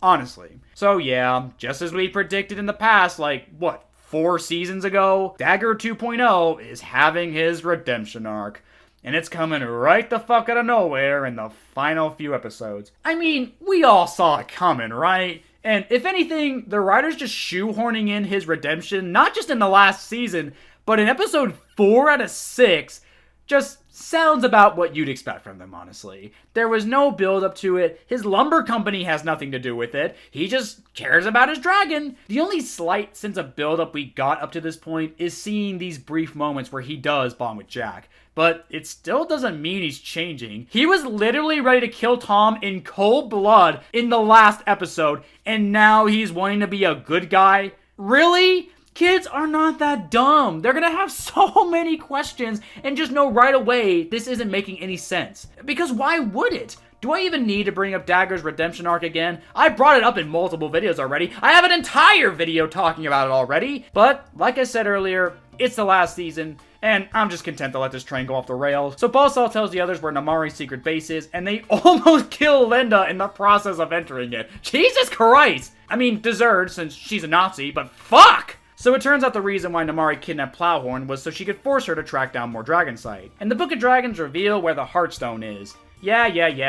Honestly. So yeah, just as we predicted in the past, like, what, 4 seasons ago, Dagger 2.0 is having his redemption arc. And it's coming right the fuck out of nowhere in the final few episodes. I mean, we all saw it coming, right? And if anything, the writers just shoehorning in his redemption, not just in the last season, but in episode 4 out of 6, just sounds about what you'd expect from them, honestly. There was no build up to it. His lumber company has nothing to do with it. He just cares about his dragon. The only slight sense of build up we got up to this point is seeing these brief moments where he does bond with Jack. But it still doesn't mean he's changing. He was literally ready to kill Tom in cold blood in the last episode, and now he's wanting to be a good guy? Really? Kids are not that dumb. They're gonna have so many questions and just know right away this isn't making any sense. Because why would it? Do I even need to bring up Dagger's redemption arc again? I brought it up in multiple videos already. I have an entire video talking about it already. But, like I said earlier, it's the last season, and I'm just content to let this train go off the rails. So Buzzsaw tells the others where Namari's secret base is, and they almost kill Linda in the process of entering it. Jesus Christ! I mean, deserved since she's a Nazi, but fuck! So it turns out the reason why Namari kidnapped Plowhorn was so she could force her to track down more Dragonsight. And the Book of Dragons reveal where the Heartstone is. Yeah,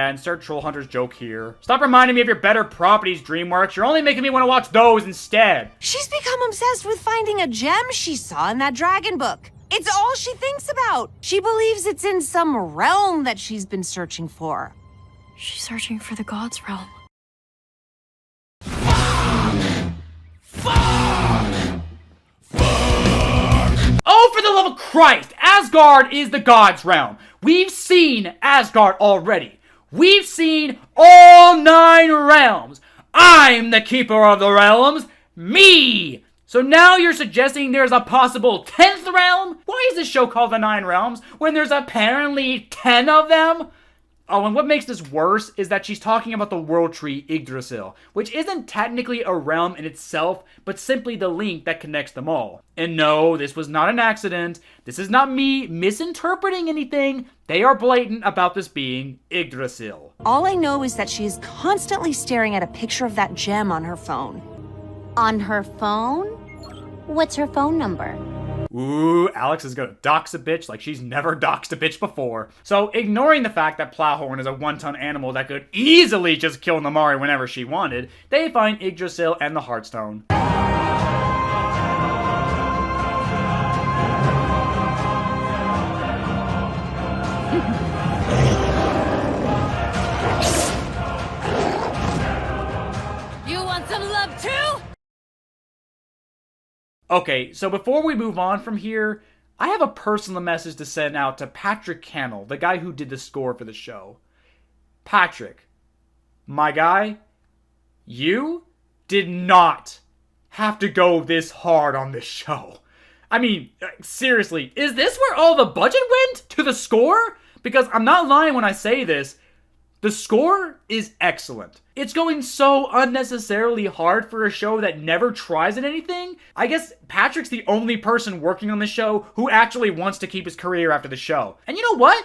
insert Troll Hunter's joke here. Stop reminding me of your better properties, DreamWorks. You're only making me want to watch those instead. She's become obsessed with finding a gem she saw in that dragon book. It's all she thinks about. She believes it's in some realm that she's been searching for. She's searching for the God's realm. Oh, for the love of Christ! Asgard is the God's realm. We've seen Asgard already. We've seen all 9 realms. I'm the keeper of the realms. Me! So now you're suggesting there's a possible 10th realm? Why is this show called The 9 Realms when there's apparently 10 of them? Oh, and what makes this worse is that she's talking about the world tree Yggdrasil, which isn't technically a realm in itself, but simply the link that connects them all. And no, this was not an accident. This is not me misinterpreting anything. They are blatant about this being Yggdrasil. All I know is that she is constantly staring at a picture of that gem on her phone. On her phone? What's her phone number? Ooh, Alex is gonna dox a bitch like she's never doxed a bitch before. So, ignoring the fact that Plowhorn is a one-ton animal that could easily just kill Namari whenever she wanted, they find Yggdrasil and the Heartstone. You want some love too? Okay, so before we move on from here, I have a personal message to send out to Patrick Cannell, the guy who did the score for the show. Patrick, my guy, you did not have to go this hard on this show. I mean, seriously, is this where all the budget went? To the score? Because I'm not lying when I say this. The score is excellent. It's going so unnecessarily hard for a show that never tries at anything. I guess Patrick's the only person working on the show who actually wants to keep his career after the show. And you know what?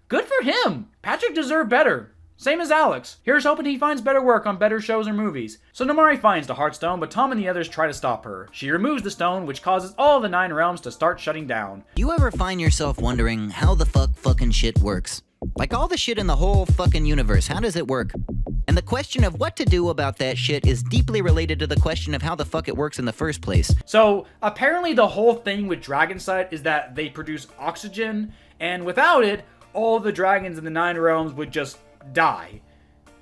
Good for him. Patrick deserved better. Same as Alex. Here's hoping he finds better work on better shows or movies. So Namari finds the Heartstone, but Tom and the others try to stop her. She removes the stone, which causes all the 9 realms to start shutting down. You ever find yourself wondering how the fucking shit works? Like all the shit in the whole fucking universe, how does it work? And the question of what to do about that shit is deeply related to the question of how the fuck it works in the first place. So, apparently the whole thing with Dragonsight is that they produce oxygen, and without it, all the dragons in the 9 realms would just die.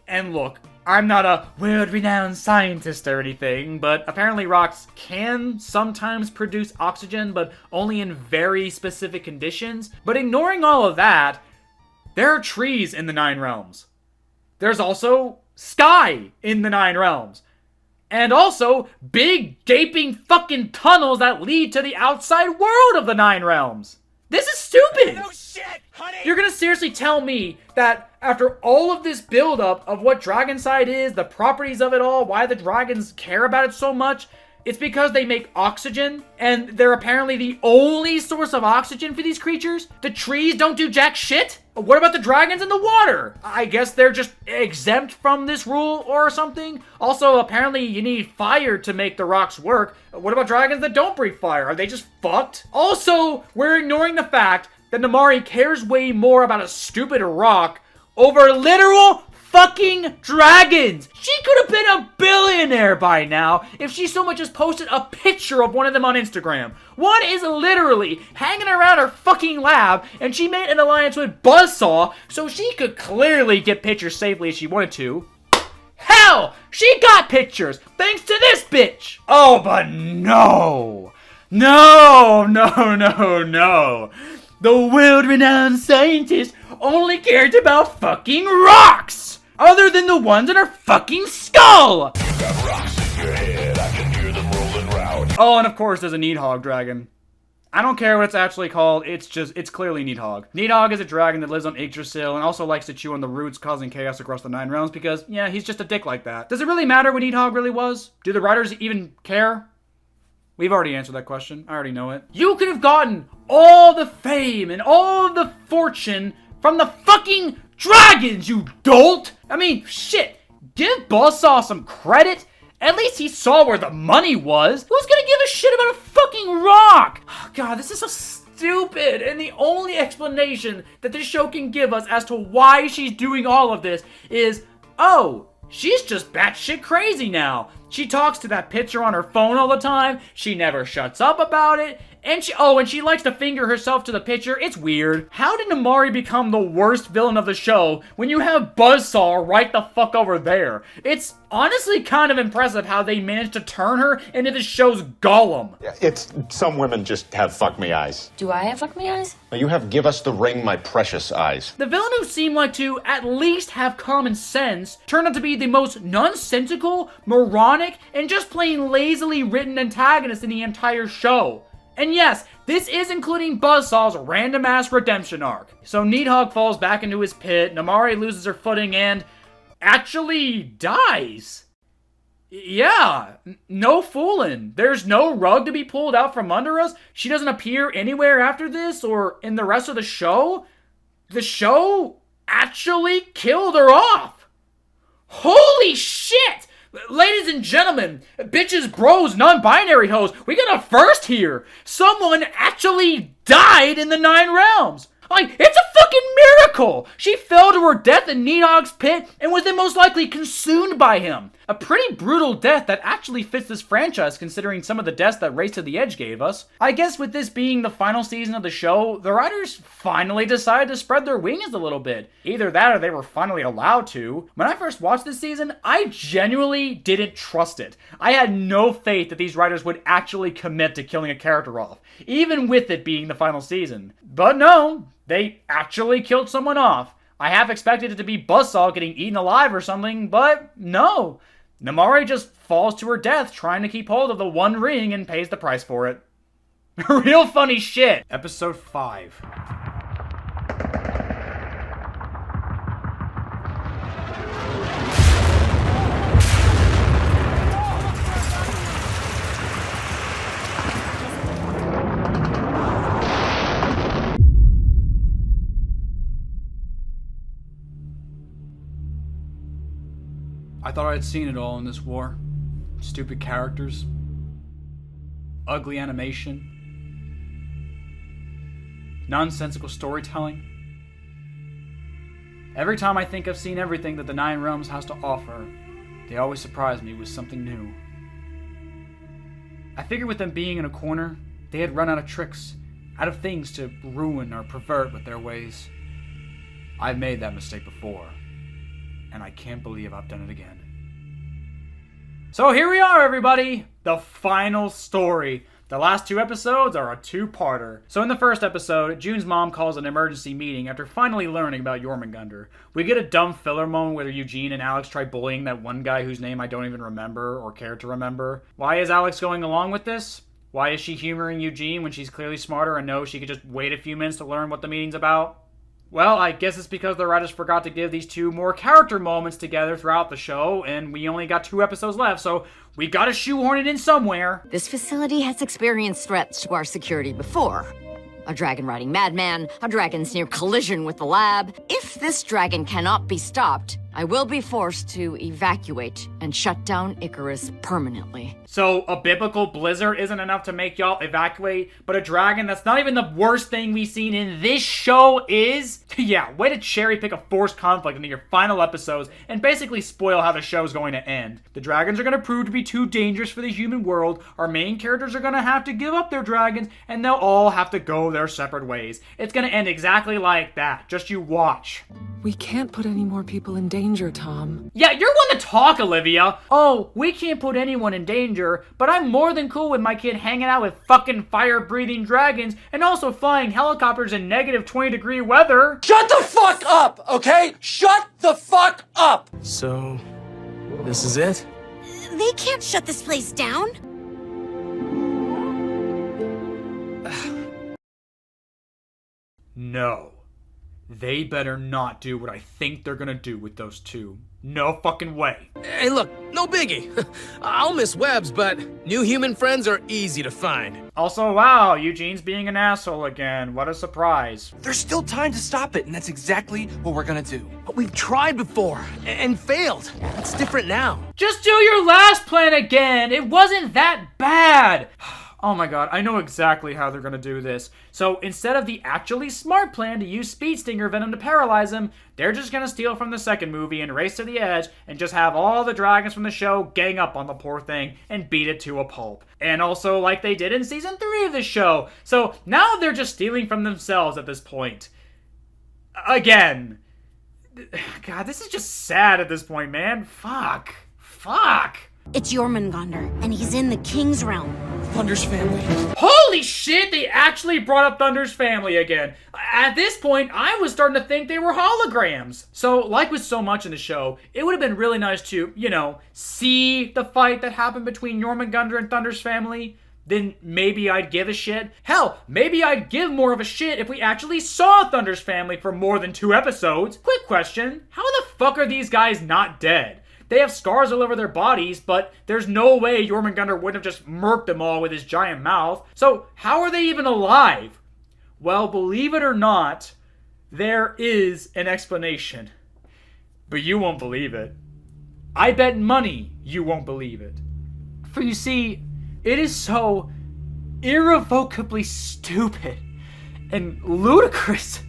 And look, I'm not a world-renowned scientist or anything, but apparently rocks can sometimes produce oxygen, but only in very specific conditions. But ignoring all of that, there are trees in the 9 realms. There's also sky in the 9 realms. And also big gaping fucking tunnels that lead to the outside world of the 9 realms. This is stupid! No shit, honey! You're gonna seriously tell me that after all of this buildup of what Dragonsight is, the properties of it all, why the dragons care about it so much, it's because they make oxygen, and they're apparently the only source of oxygen for these creatures? The trees don't do jack shit? What about the dragons in the water? I guess they're just exempt from this rule or something? Also, apparently you need fire to make the rocks work. What about dragons that don't breathe fire? Are they just fucked? Also, we're ignoring the fact that Namari cares way more about a stupid rock over literal fucking dragons! She could have been a billionaire by now if she so much as posted a picture of one of them on Instagram. One is literally hanging around her fucking lab, and she made an alliance with Buzzsaw so she could clearly get pictures safely if she wanted to. Hell! She got pictures thanks to this bitch! Oh, but no! No! The world-renowned scientist only cared about fucking rocks! Other than the ones in her fucking skull! Oh, and of course there's a Needhog dragon. I don't care what it's actually called, it's clearly Needhog. Needhog is a dragon that lives on Yggdrasil and also likes to chew on the roots, causing chaos across the 9 realms because, yeah, he's just a dick like that. Does it really matter what Needhog really was? Do the writers even care? We've already answered that question. I already know it. You could have gotten all the fame and all the fortune from the fucking dragons, you dolt! I mean, shit, give Buzzsaw some credit. At least he saw where the money was. Who's gonna give a shit about a fucking rock? Oh, God, this is so stupid. And the only explanation that this show can give us as to why she's doing all of this is, oh, she's just batshit crazy now. She talks to that picture on her phone all the time. She never shuts up about it. And she likes to finger herself to the picture. It's weird. How did Namari become the worst villain of the show when you have Buzzsaw right the fuck over there? It's honestly kind of impressive how they managed to turn her into the show's Gollum. It's some women just have fuck me eyes. Do I have fuck me eyes? You have give us the ring, my precious eyes. The villain who seemed like to at least have common sense turned out to be the most nonsensical, moronic, and just plain lazily written antagonist in the entire show. And yes, this is including Buzzsaw's random-ass redemption arc. So Needhog falls back into his pit, Namari loses her footing, and actually dies. Yeah, no fooling. There's no rug to be pulled out from under us. She doesn't appear anywhere after this or in the rest of the show. The show actually killed her off. Holy shit! Ladies and gentlemen, bitches, bros, non-binary hoes, we got a first here. Someone actually died in the Nine Realms. Like, it's a fucking miracle! She fell to her death in Nidhogg's pit and was then most likely consumed by him. A pretty brutal death that actually fits this franchise considering some of the deaths that Race to the Edge gave us. I guess with this being the final season of the show, the writers finally decided to spread their wings a little bit. Either that or they were finally allowed to. When I first watched this season, I genuinely didn't trust it. I had no faith that ththese writers would actually commit to killing a character off, even with it being the final season. But no, they actually killed someone off. I half expected it to be Buzzsaw getting eaten alive or something, but no. Namari just falls to her death trying to keep hold of the One Ring and pays the price for it. Real funny shit. Episode 5. I thought I'd seen it all in this war. Stupid characters. Ugly animation. Nonsensical storytelling. Every time I think I've seen everything that the Nine Realms has to offer, they always surprise me with something new. I figured with them being in a corner, they had run out of tricks, out of things to ruin or pervert with their ways. I've made that mistake before, and I can't believe I've done it again. So here we are, everybody! The final story. The last 2 episodes are a 2-parter. So in the first episode, June's mom calls an emergency meeting after finally learning about Jormungandr. We get a dumb filler moment where Eugene and Alex try bullying that one guy whose name I don't even remember or care to remember. Why is Alex going along with this? Why is she humoring Eugene when she's clearly smarter and knows she could just wait a few minutes to learn what the meeting's about? Well, I guess it's because the writers forgot to give these 2 more character moments together throughout the show, and we only got 2 episodes left, so we gotta shoehorn it in somewhere. This facility has experienced threats to our security before. A dragon-riding madman, a dragon's near collision with the lab. If this dragon cannot be stopped, I will be forced to evacuate and shut down Icarus permanently. So a biblical blizzard isn't enough to make y'all evacuate, but a dragon that's not even the worst thing we've seen in this show is? Yeah, way to cherry pick a forced conflict into your final episodes and basically spoil how the show's going to end. The dragons are going to prove to be too dangerous for the human world, our main characters are going to have to give up their dragons, and they'll all have to go their separate ways. It's going to end exactly like that, just you watch. We can't put any more people in danger, Tom. Yeah, you're one to talk, Olivia. Oh, we can't put anyone in danger, but I'm more than cool with my kid hanging out with fucking fire-breathing dragons and also flying helicopters in negative 20-degree weather. Shut the fuck up, okay? Shut the fuck up! So, this is it? They can't shut this place down. No. They better not do what I think they're gonna do with those 2. No fucking way. Hey, look, no biggie. I'll miss Webs, but new human friends are easy to find. Also, wow, Eugene's being an asshole again. What a surprise. There's still time to stop it, and that's exactly what we're gonna do. But we've tried before, and failed. It's different now. Just do your last plan again. It wasn't that bad. Oh my god, I know exactly how they're gonna do this. So instead of the actually smart plan to use Speed Stinger Venom to paralyze him, they're just gonna steal from the second movie and race to the edge and just have all the dragons from the show gang up on the poor thing and beat it to a pulp. And also like they did in season 3 of the show. So now they're just stealing from themselves at this point. Again. God, this is just sad at this point, man. Fuck. It's Jormungandr, and he's in the King's Realm. Thunder's family. Holy shit, they actually brought up Thunder's family again. At this point, I was starting to think they were holograms. So, like with so much in the show, it would have been really nice to, see the fight that happened between Jormungandr and Thunder's family. Then maybe I'd give a shit. Hell, maybe I'd give more of a shit if we actually saw Thunder's family for more than 2 episodes. Quick question, how the fuck are these guys not dead? They have scars all over their bodies, but there's no way Jormungandr wouldn't have just murked them all with his giant mouth. So how are they even alive? Well, believe it or not, there is an explanation. But you won't believe it. I bet money you won't believe it. For you see, it is so irrevocably stupid and ludicrous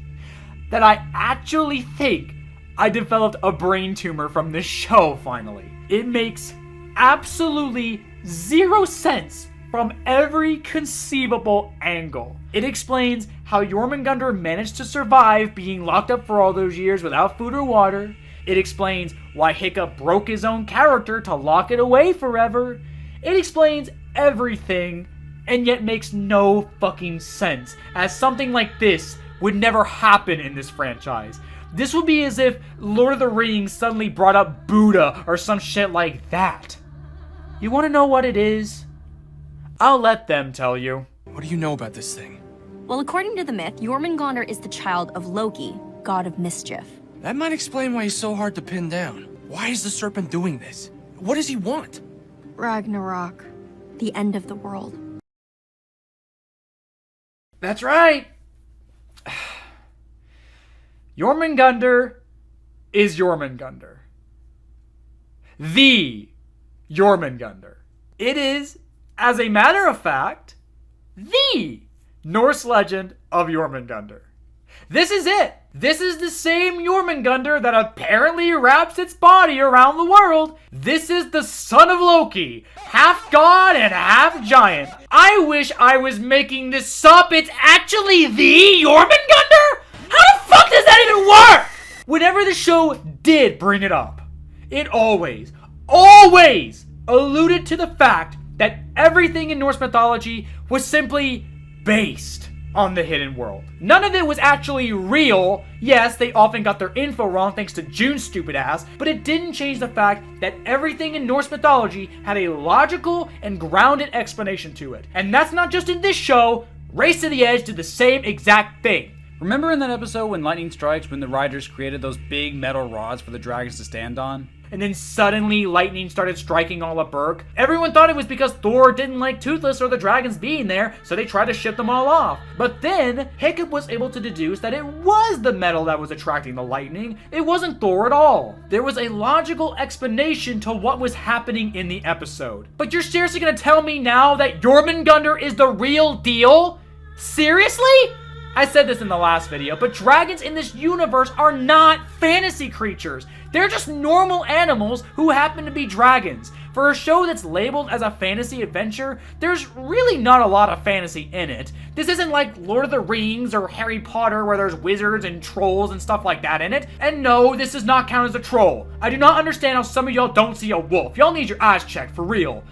that I actually think I developed a brain tumor from this show finally. It makes absolutely zero sense from every conceivable angle. It explains how Jormungandr managed to survive being locked up for all those years without food or water. It explains why Hiccup broke his own character to lock it away forever. It explains everything, and yet makes no fucking sense, as something like this would never happen in this franchise. This would be as if Lord of the Rings suddenly brought up Buddha or some shit like that. You want to know what it is? I'll let them tell you. What do you know about this thing? Well, according to the myth, Jormungandr is the child of Loki, god of mischief. That might explain why he's so hard to pin down. Why is the serpent doing this? What does he want? Ragnarök, the end of the world. That's right. Jormungandr is Jormungandr. The Jormungandr. It is, as a matter of fact, the Norse legend of Jormungandr. This is it. This is the same Jormungandr that apparently wraps its body around the world. This is the son of Loki, half god and half giant. I wish I was making this up. It's actually the Jormungandr? How the fuck does that even work? Whenever the show did bring it up, it always alluded to the fact that everything in Norse mythology was simply based on the hidden world. None of it was actually real. Yes, they often got their info wrong thanks to June's stupid ass, but it didn't change the fact that everything in Norse mythology had a logical and grounded explanation to it. And that's not just in this show. Race to the Edge did the same exact thing. Remember in that episode when lightning strikes, when the riders created those big metal rods for the dragons to stand on? And then suddenly lightning started striking all of Berk. Everyone thought it was because Thor didn't like Toothless or the dragons being there, so they tried to ship them all off. But then Hiccup was able to deduce that it was the metal that was attracting the lightning. It wasn't Thor at all. There was a logical explanation to what was happening in the episode. But you're seriously gonna tell me now that Jormungandr is the real deal? Seriously? I said this in the last video, but dragons in this universe are not fantasy creatures. They're just normal animals who happen to be dragons. For a show that's labeled as a fantasy adventure, there's really not a lot of fantasy in it. This isn't like Lord of the Rings or Harry Potter where there's wizards and trolls and stuff like that in it. And no, this does not count as a troll. I do not understand how some of y'all don't see a wolf. Y'all need your eyes checked, for real.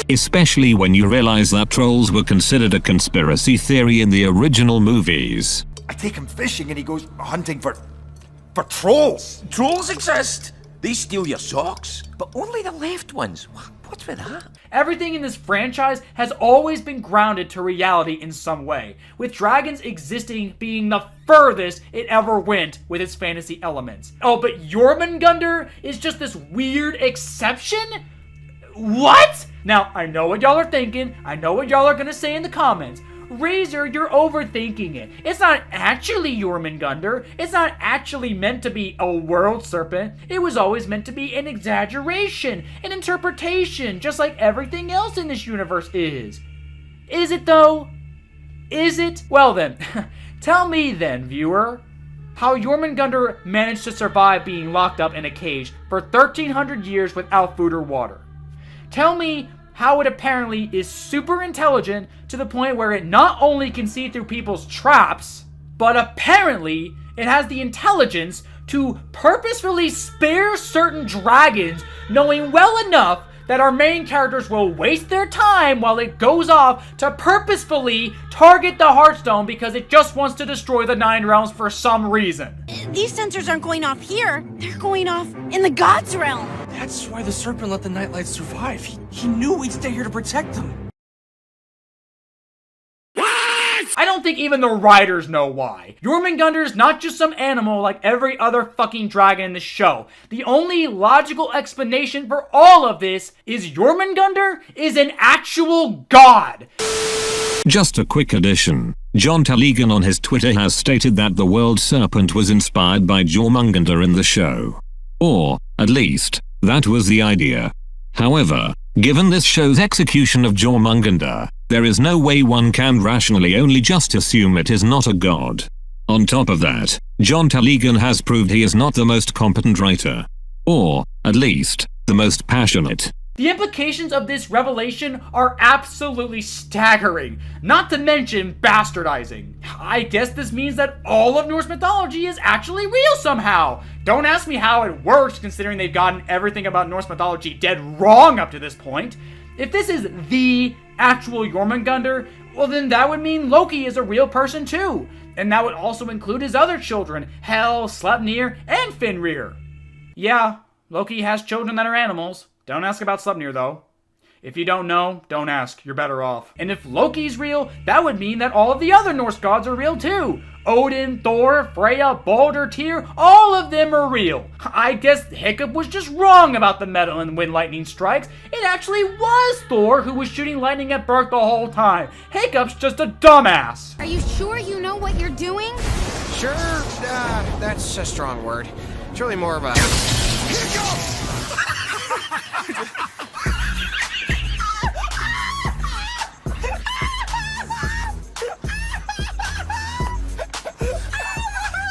Especially when you realize that trolls were considered a conspiracy theory in the original movies. I take him fishing and he goes hunting for trolls. Trolls exist. They steal your socks, but only the left ones. What's with that? Everything in this franchise has always been grounded to reality in some way, with dragons existing being the furthest it ever went with its fantasy elements. Oh, but Jormungandr is just this weird exception? What? Now, I know what y'all are thinking. I know what y'all are gonna say in the comments. Razor, you're overthinking it. It's not actually Jormungandr. It's not actually meant to be a world serpent. It was always meant to be an exaggeration, an interpretation, just like everything else in this universe is. Is it though? Is it? Well then, tell me then, viewer, how Jormungandr managed to survive being locked up in a cage for 1,300 years without food or water. Tell me how it apparently is super intelligent to the point where it not only can see through people's traps, but apparently it has the intelligence to purposefully spare certain dragons, knowing well enough that our main characters will waste their time while it goes off to purposefully target the Heartstone because it just wants to destroy the 9 realms for some reason. These sensors aren't going off here. They're going off in the God's realm. That's why the serpent let the Nightlights survive. He knew we'd stay here to protect them. I don't think even the writers know why. Jormungandr is not just some animal like every other fucking dragon in the show. The only logical explanation for all of this is Jormungandr is an actual god. Just a quick addition. John Taligan on his Twitter has stated that the world serpent was inspired by Jormungandr in the show. Or, at least, That was the idea. However, given this show's execution of Jormungandr, there is no way one can rationally only just assume it is not a god. On top of that, John Taligan has proved he is not the most competent writer. Or, at least, the most passionate. The implications of this revelation are absolutely staggering, not to mention bastardizing. I guess this means that all of Norse mythology is actually real somehow. Don't ask me how it works, considering they've gotten everything about Norse mythology dead wrong up to this point. If this is the actual Jormungandr, well then that would mean Loki is a real person too. And that would also include his other children, Hel, Sleipnir, and Fenrir. Yeah, Loki has children that are animals. Don't ask about Sleipnir, though. If you don't know, don't ask. You're better off. And if Loki's real, that would mean that all of the other Norse gods are real, too. Odin, Thor, Freya, Baldur, Tyr, all of them are real. I guess Hiccup was just wrong about the metal and when lightning strikes. It actually was Thor who was shooting lightning at Berk the whole time. Hiccup's just a dumbass. Are you sure you know what you're doing? Sure, that's a strong word. It's really more of a...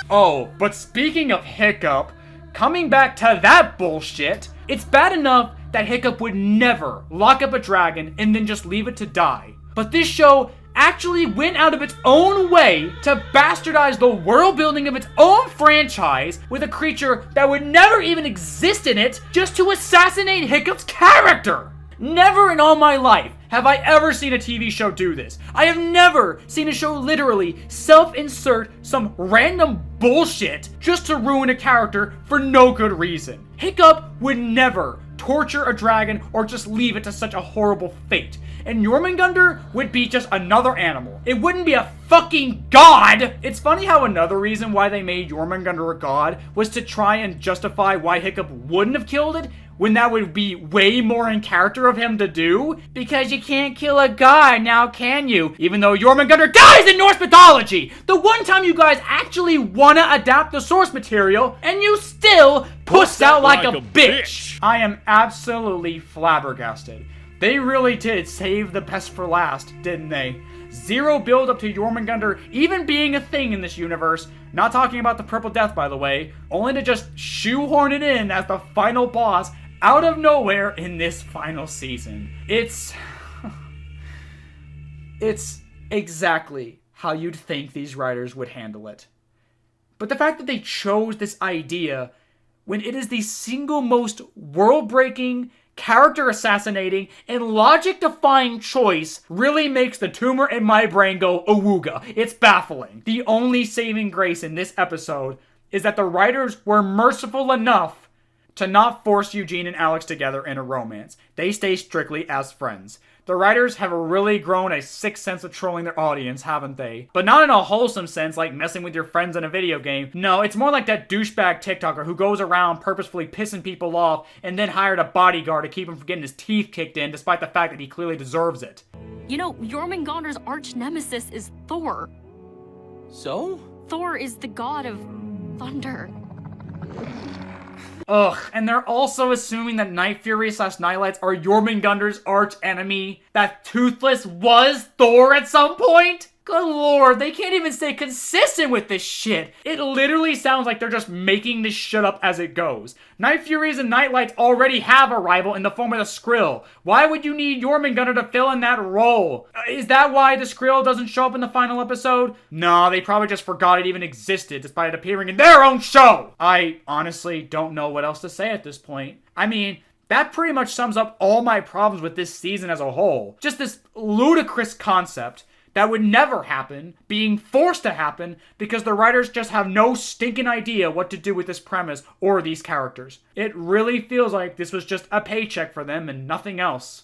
Oh, but speaking of Hiccup, coming back to that bullshit, it's bad enough that Hiccup would never lock up a dragon and then just leave it to die. But this show actually went out of its own way to bastardize the world building of its own franchise with a creature that would never even exist in it just to assassinate Hiccup's character. Never in all my life have I ever seen a TV show do this. I have never seen a show literally self-insert some random bullshit just to ruin a character for no good reason. Hiccup would never torture a dragon or just leave it to such a horrible fate. And Jormungandr would be just another animal. It wouldn't be a fucking god! It's funny how another reason why they made Jormungandr a god was to try and justify why Hiccup wouldn't have killed it, when that would be way more in character of him to do. Because you can't kill a god, now can you? Even though Jormungandr dies in Norse mythology! The one time you guys actually wanna adapt the source material, and you still puss out like a bitch! I am absolutely flabbergasted. They really did save the best for last, didn't they? Zero build up to Jormungandr even being a thing in this universe. Not talking about the Purple Death, by the way. Only to just shoehorn it in as the final boss out of nowhere in this final season. It's exactly how you'd think these writers would handle it. But the fact that they chose this idea when it is the single most world-breaking, character-assassinating, and logic-defying choice really makes the tumor in my brain go awooga. It's baffling. The only saving grace in this episode is that the writers were merciful enough to not force Eugene and Alex together in a romance. They stay strictly as friends. The writers have really grown a sick sense of trolling their audience, haven't they? But not in a wholesome sense, like messing with your friends in a video game. No, it's more like that douchebag TikToker who goes around purposefully pissing people off and then hired a bodyguard to keep him from getting his teeth kicked in, despite the fact that he clearly deserves it. You know, Jormungandr's arch nemesis is Thor. So? Thor is the god of thunder. Ugh, and they're also assuming that Night Fury / Nightlights are Jormungandr's arch enemy. That Toothless was Thor at some point? Good lord, they can't even stay consistent with this shit. It literally sounds like they're just making this shit up as it goes. Night Furies and Nightlights already have a rival in the form of the Skrill. Why would you need Jormungandr to fill in that role? Is that why the Skrill doesn't show up in the final episode? No, they probably just forgot it even existed despite it appearing in their own show. I honestly don't know what else to say at this point. I mean, that pretty much sums up all my problems with this season as a whole. Just this ludicrous concept that would never happen, being forced to happen because the writers just have no stinking idea what to do with this premise or these characters. It really feels like this was just a paycheck for them and nothing else.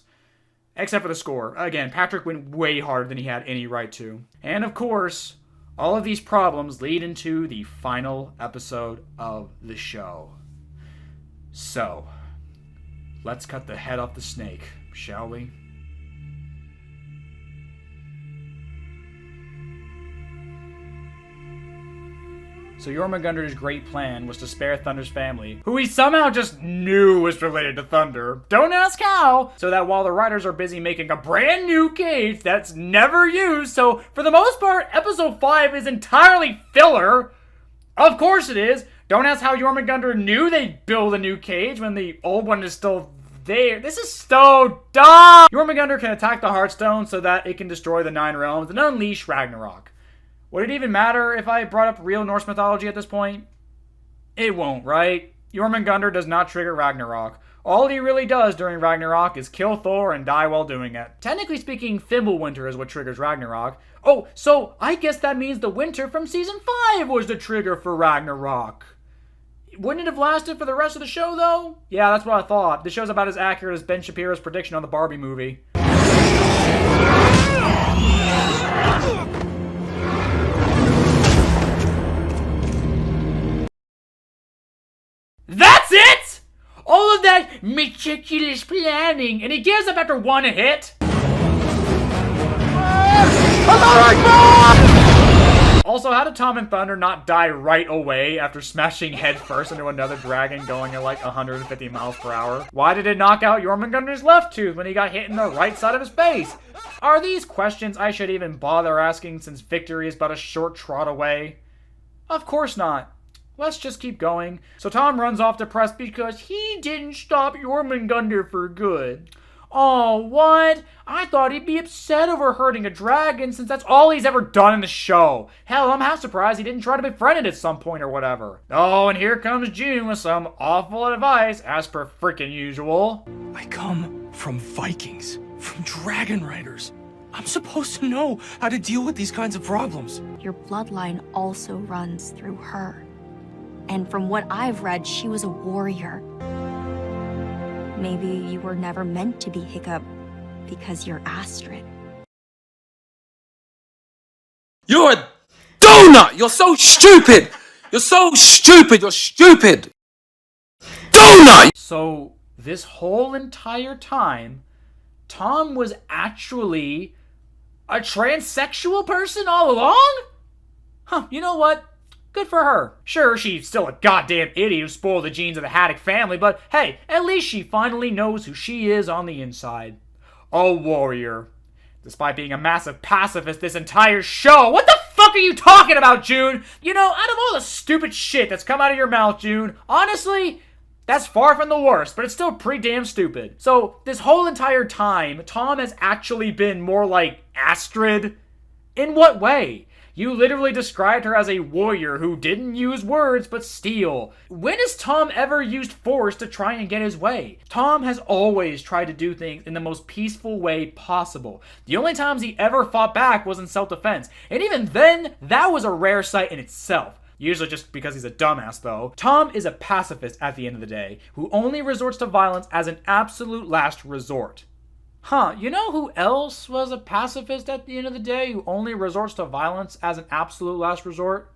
Except for the score. Again, Patrick went way harder than he had any right to. And of course, all of these problems lead into the final episode of the show. So, let's cut the head off the snake, shall we? So Jormungandr's great plan was to spare Thunder's family, who he somehow just knew was related to Thunder. Don't ask how! So that while the writers are busy making a brand new cage that's never used, so for the most part, episode 5 is entirely filler. Of course it is. Don't ask how Jormungandr knew they'd build a new cage when the old one is still there. This is so dumb! Jormungandr can attack the Heartstone so that it can destroy the 9 realms and unleash Ragnarok. Would it even matter if I brought up real Norse mythology at this point? It won't, right? Jormungandr does not trigger Ragnarok. All he really does during Ragnarok is kill Thor and die while doing it. Technically speaking, Fimbulwinter is what triggers Ragnarok. Oh, so I guess that means the winter from season 5 was the trigger for Ragnarok. Wouldn't it have lasted for the rest of the show, though? Yeah, that's what I thought. This show's about as accurate as Ben Shapiro's prediction on the Barbie movie. That's it? All of that meticulous planning, and he gives up after 1 hit? Also, how did Tom and Thunder not die right away after smashing headfirst into another dragon going at like 150 miles per hour? Why did it knock out Jormungandr's left tooth when he got hit in the right side of his face? Are these questions I should even bother asking since victory is but a short trot away? Of course not. Let's just keep going. So Tom runs off depressed because he didn't stop Jormungandr for good. Oh, what? I thought he'd be upset over hurting a dragon since that's all he's ever done in the show. Hell, I'm half surprised he didn't try to befriend it at some point or whatever. Oh, and here comes June with some awful advice, as per freaking usual. I come from Vikings, from dragon riders. I'm supposed to know how to deal with these kinds of problems. Your bloodline also runs through her. And from what I've read, she was a warrior. Maybe you were never meant to be Hiccup because you're Astrid. You're a donut! You're so stupid! You're so stupid! You're stupid! Donut! So, this whole entire time, Tom was actually a transsexual person all along? Huh, you know what? Good for her. Sure, she's still a goddamn idiot who spoiled the genes of the Haddock family, but hey, at least she finally knows who she is on the inside. A warrior. Despite being a massive pacifist this entire show. What the fuck are you talking about, June? You know, out of all the stupid shit that's come out of your mouth, June, honestly, that's far from the worst, but it's still pretty damn stupid. So, this whole entire time, Tom has actually been more like Astrid? In what way? You literally described her as a warrior who didn't use words but steel. When has Tom ever used force to try and get his way? Tom has always tried to do things in the most peaceful way possible. The only times he ever fought back was in self-defense, and even then, that was a rare sight in itself. Usually just because he's a dumbass, though. Tom is a pacifist at the end of the day, who only resorts to violence as an absolute last resort. Huh, you know who else was a pacifist at the end of the day who only resorts to violence as an absolute last resort?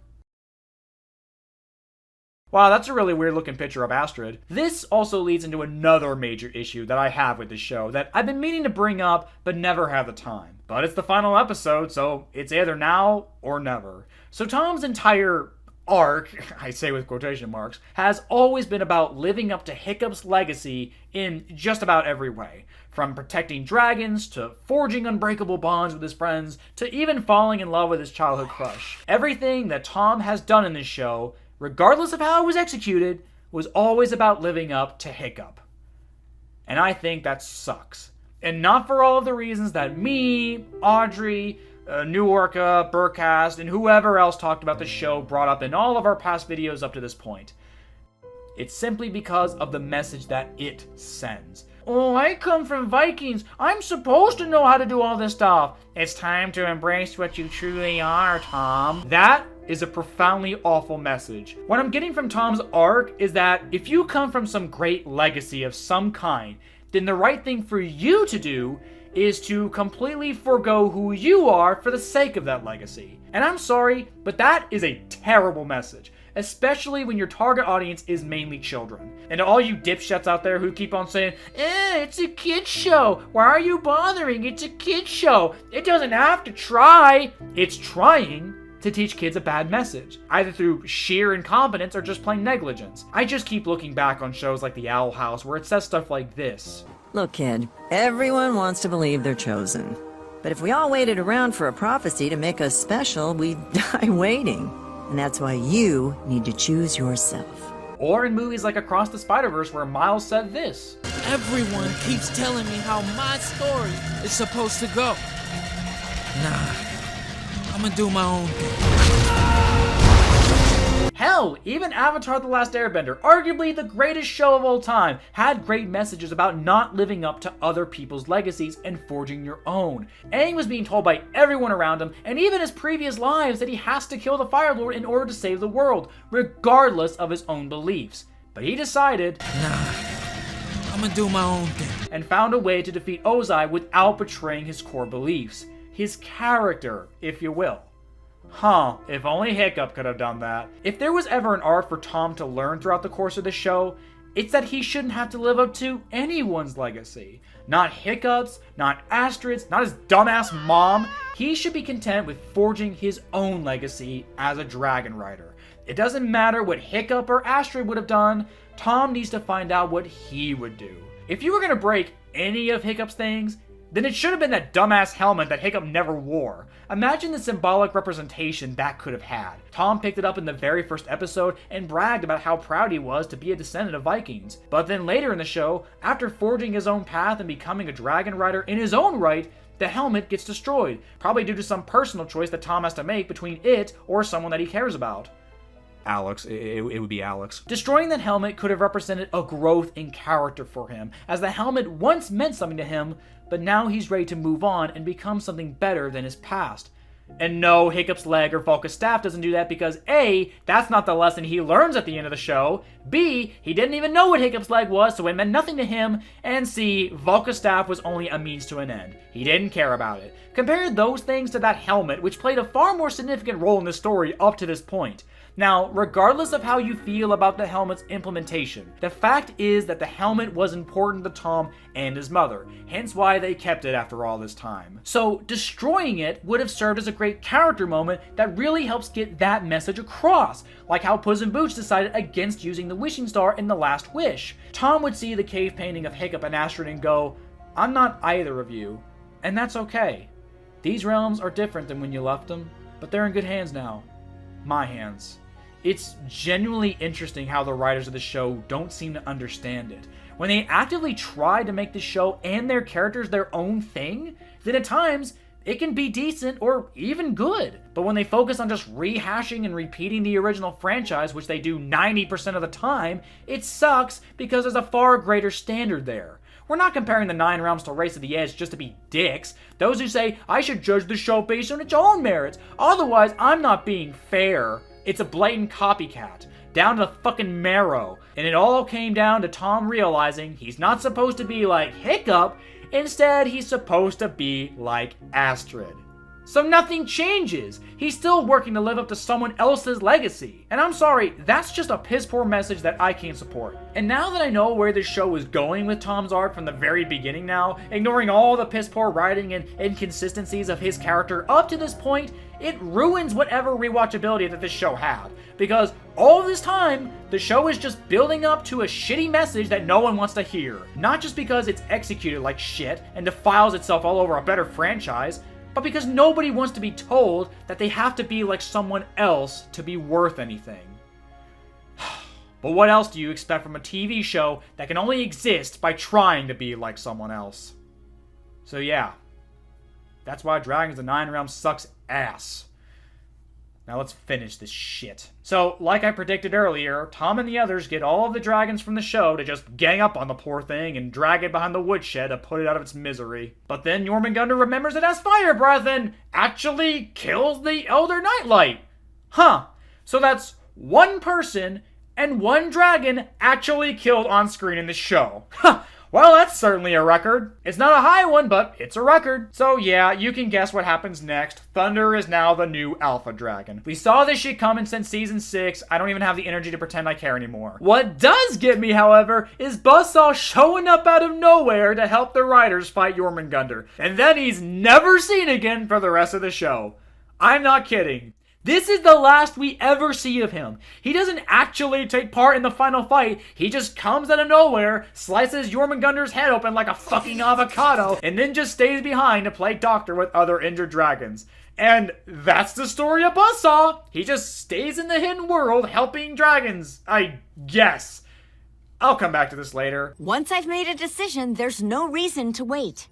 Wow, that's a really weird looking picture of Astrid. This also leads into another major issue that I have with this show that I've been meaning to bring up but never have the time. But it's the final episode, so it's either now or never. So Tom's entire arc, I say with quotation marks, has always been about living up to Hiccup's legacy in just about every way. From protecting dragons, to forging unbreakable bonds with his friends, to even falling in love with his childhood crush. Everything that Tom has done in this show, regardless of how it was executed, was always about living up to Hiccup. And I think that sucks. And not for all of the reasons that me, Audrey, New Orca, Burcast, and whoever else talked about the show brought up in all of our past videos up to this point. It's simply because of the message that it sends. Oh, I come from Vikings. I'm supposed to know how to do all this stuff. It's time to embrace what you truly are, Tom. That is a profoundly awful message. What I'm getting from Tom's arc is that if you come from some great legacy of some kind, then the right thing for you to do is to completely forego who you are for the sake of that legacy. And I'm sorry, but that is a terrible message. Especially when your target audience is mainly children. And to all you dipshits out there who keep on saying, it's a kid's show. Why are you bothering? It's a kid's show. It doesn't have to try. It's trying. to teach kids a bad message, either through sheer incompetence or just plain negligence. I just keep looking back on shows like The Owl House where it says stuff like this. Look, kid, everyone wants to believe they're chosen. But if we all waited around for a prophecy to make us special, we'd die waiting. And that's why you need to choose yourself. Or in movies like Across the Spider-Verse where Miles said this. Everyone keeps telling me how my story is supposed to go. Nah, I'm gonna do my own thing. Hell, even Avatar The Last Airbender, arguably the greatest show of all time, had great messages about not living up to other people's legacies and forging your own. Aang was being told by everyone around him, and even his previous lives, that he has to kill the Fire Lord in order to save the world, regardless of his own beliefs. But he decided, nah, I'm gonna do my own thing. And found a way to defeat Ozai without betraying his core beliefs. His character, if you will. Huh, if only Hiccup could have done that. If there was ever an art for Tom to learn throughout the course of the show, it's that he shouldn't have to live up to anyone's legacy. Not Hiccup's, not Astrid's, not his dumbass mom. He should be content with forging his own legacy as a dragon rider. It doesn't matter what Hiccup or Astrid would have done, Tom needs to find out what he would do. If you were gonna break any of Hiccup's things, then it should have been that dumbass helmet that Hiccup never wore. Imagine the symbolic representation that could have had. Tom picked it up in the very first episode and bragged about how proud he was to be a descendant of Vikings. But then later in the show, after forging his own path and becoming a dragon rider in his own right, the helmet gets destroyed, probably due to some personal choice that Tom has to make between it or someone that he cares about. Alex. It would be Alex. Destroying that helmet could have represented a growth in character for him, as the helmet once meant something to him, but now he's ready to move on and become something better than his past. And no, Hiccup's leg or Vulca's staff doesn't do that because A, that's not the lesson he learns at the end of the show, B, he didn't even know what Hiccup's leg was, so it meant nothing to him, and C, Vulca's staff was only a means to an end. He didn't care about it. Compare those things to that helmet, which played a far more significant role in the story up to this point. Now, regardless of how you feel about the helmet's implementation, the fact is that the helmet was important to Tom and his mother, hence why they kept it after all this time. So, destroying it would have served as a great character moment that really helps get that message across, like how Puss in Boots decided against using the wishing star in The Last Wish. Tom would see the cave painting of Hiccup and Astrid and go, "I'm not either of you," and that's okay. These realms are different than when you left them, but they're in good hands now. My hands. It's genuinely interesting how the writers of the show don't seem to understand it. When they actively try to make the show and their characters their own thing, then at times, it can be decent or even good. But when they focus on just rehashing and repeating the original franchise, which they do 90% of the time, it sucks because there's a far greater standard there. We're not comparing the 9 realms to Race to the Edge just to be dicks. Those who say, I should judge the show based on its own merits, otherwise I'm not being fair. It's a blatant copycat, down to the fucking marrow. And it all came down to Tom realizing he's not supposed to be like Hiccup, instead he's supposed to be like Astrid. So nothing changes. He's still working to live up to someone else's legacy. And I'm sorry, that's just a piss poor message that I can't support. And now that I know where this show is going with Tom's arc from the very beginning now, ignoring all the piss poor writing and inconsistencies of his character up to this point, it ruins whatever rewatchability that this show had. Because all this time, the show is just building up to a shitty message that no one wants to hear. Not just because it's executed like shit and defiles itself all over a better franchise, but because nobody wants to be told that they have to be like someone else to be worth anything. But what else do you expect from a TV show that can only exist by trying to be like someone else? So yeah, that's why Dragons of the 9 Realms sucks ass. Now let's finish this shit. So, like I predicted earlier, Tom and the others get all of the dragons from the show to just gang up on the poor thing and drag it behind the woodshed to put it out of its misery. But then Jormungandr remembers it has fire breath and actually kills the Elder Nightlight. Huh. So that's one person and one dragon actually killed on screen in the show. Huh. Well, that's certainly a record. It's not a high one, but it's a record. So yeah, you can guess what happens next. Thunder is now the new Alpha Dragon. We saw this shit coming since season 6. I don't even have the energy to pretend I care anymore. What does get me, however, is Buzzsaw showing up out of nowhere to help the riders fight Jormungandr. And then he's never seen again for the rest of the show. I'm not kidding. This is the last we ever see of him. He doesn't actually take part in the final fight. He just comes out of nowhere, slices Jormungandr's head open like a fucking avocado, and then just stays behind to play doctor with other injured dragons. And that's the story of Buzzsaw. He just stays in the hidden world helping dragons, I guess. I'll come back to this later. Once I've made a decision, there's no reason to wait.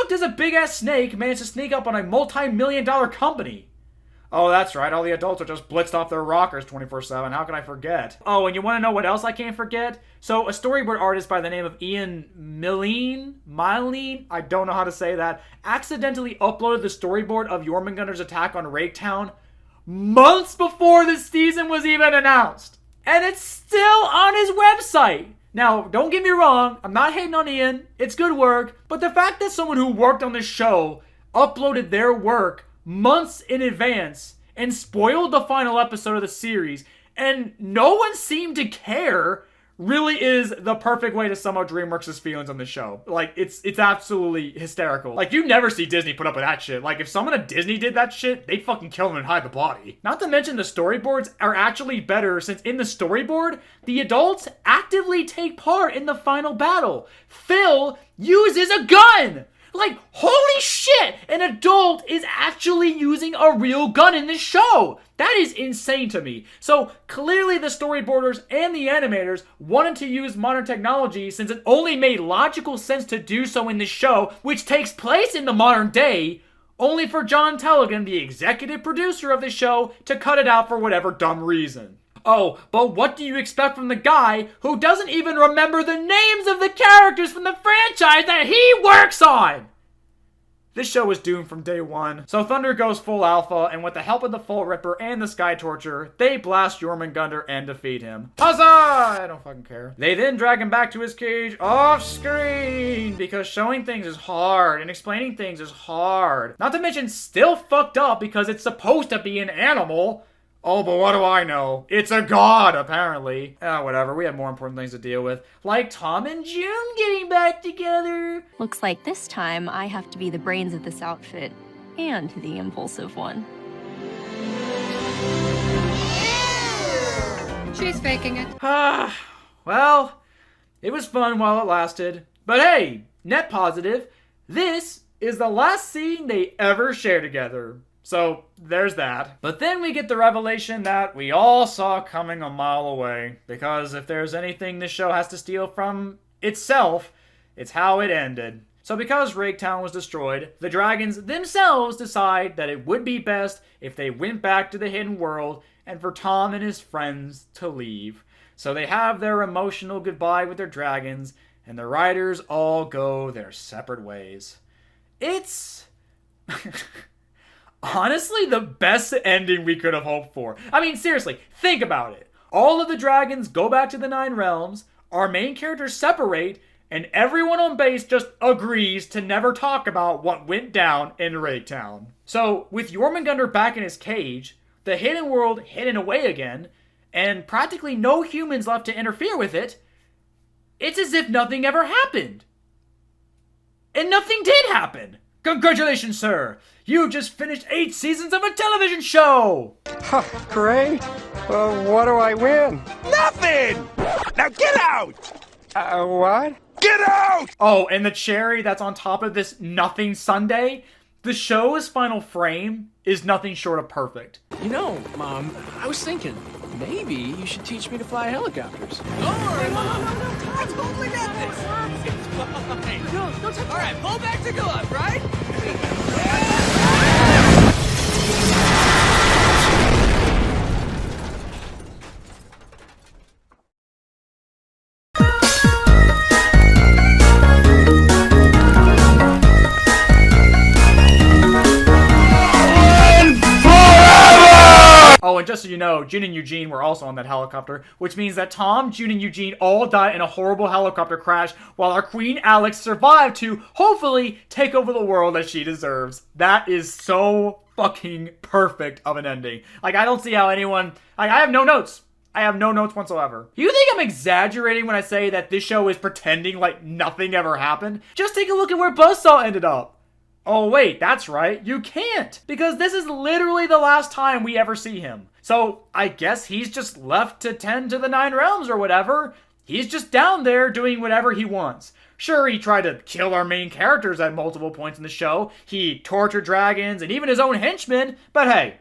Does a big-ass snake manage to sneak up on a multi-million-dollar company? Oh, that's right. All the adults are just blitzed off their rockers 24/7. How can I forget? Oh, and you want to know what else I can't forget? So, a storyboard artist by the name of Ian Milene, I don't know how to say that, accidentally uploaded the storyboard of Jormungandr's attack on Raketown months before the season was even announced. And it's still on his website. Now, don't get me wrong, I'm not hating on Ian, it's good work, but the fact that someone who worked on this show uploaded their work months in advance and spoiled the final episode of the series, and no one seemed to care, really is the perfect way to sum up DreamWorks' feelings on the show. Like, it's absolutely hysterical. Like, you never see Disney put up with that shit. Like, if someone at Disney did that shit, they'd fucking kill them and hide the body. Not to mention the storyboards are actually better, since in the storyboard, the adults actively take part in the final battle. Phil uses a gun! Like, holy shit! An adult is actually using a real gun in this show! That is insane to me. So, clearly the storyboarders and the animators wanted to use modern technology since it only made logical sense to do so in this show, which takes place in the modern day, only for John Tellegen, the executive producer of the show, to cut it out for whatever dumb reason. Oh, but what do you expect from the guy who doesn't even remember the names of the characters from the franchise that he works on? This show was doomed from day one. So Thunder goes full alpha, and with the help of the Full Ripper and the Sky Torture, they blast Jormungandr and defeat him. Huzzah! I don't fucking care. They then drag him back to his cage off screen, because showing things is hard, and explaining things is hard. Not to mention still fucked up because it's supposed to be an animal. Oh, but what do I know? It's a god, apparently. Whatever, we have more important things to deal with. Like Tom and June getting back together. Looks like this time I have to be the brains of this outfit and the impulsive one. She's faking it. Well, it was fun while it lasted. But hey, net positive, this is the last scene they ever share together. So, there's that. But then we get the revelation that we all saw coming a mile away. Because if there's anything this show has to steal from itself, it's how it ended. So because Raketown was destroyed, the dragons themselves decide that it would be best if they went back to the hidden world and for Tom and his friends to leave. So they have their emotional goodbye with their dragons, and the riders all go their separate ways. It's honestly the best ending we could have hoped for. I mean, seriously, think about it. All of the dragons go back to the Nine Realms, our main characters separate, and everyone on base just agrees to never talk about what went down in Raketown. So, with Jormungandr back in his cage, the hidden world hidden away again, and practically no humans left to interfere with it, it's as if nothing ever happened. And nothing did happen! Congratulations, sir! You just finished 8 seasons of a television show! Great! What do I win? Nothing! Now get out! What? Get out! Oh, and the cherry that's on top of this nothing sundae? The show's final frame is nothing short of perfect. You know, Mom, I was thinking, maybe you should teach me to fly helicopters. Don't worry, Mom. I totally got this. It's fine. No, don't touch. All right, pull back to go up, right? Oh, and just so you know, June and Eugene were also on that helicopter, which means that Tom, June, and Eugene all died in a horrible helicopter crash, while our Queen Alex survived to, hopefully, take over the world as she deserves. That is so fucking perfect of an ending. Like, I don't see how anyone... I have no notes. I have no notes whatsoever. You think I'm exaggerating when I say that this show is pretending like nothing ever happened? Just take a look at where Buzzsaw ended up. Oh wait, that's right, you can't! Because this is literally the last time we ever see him. So I guess he's just left to tend to the 9 realms or whatever. He's just down there doing whatever he wants. Sure, he tried to kill our main characters at multiple points in the show. He tortured dragons and even his own henchmen. But hey,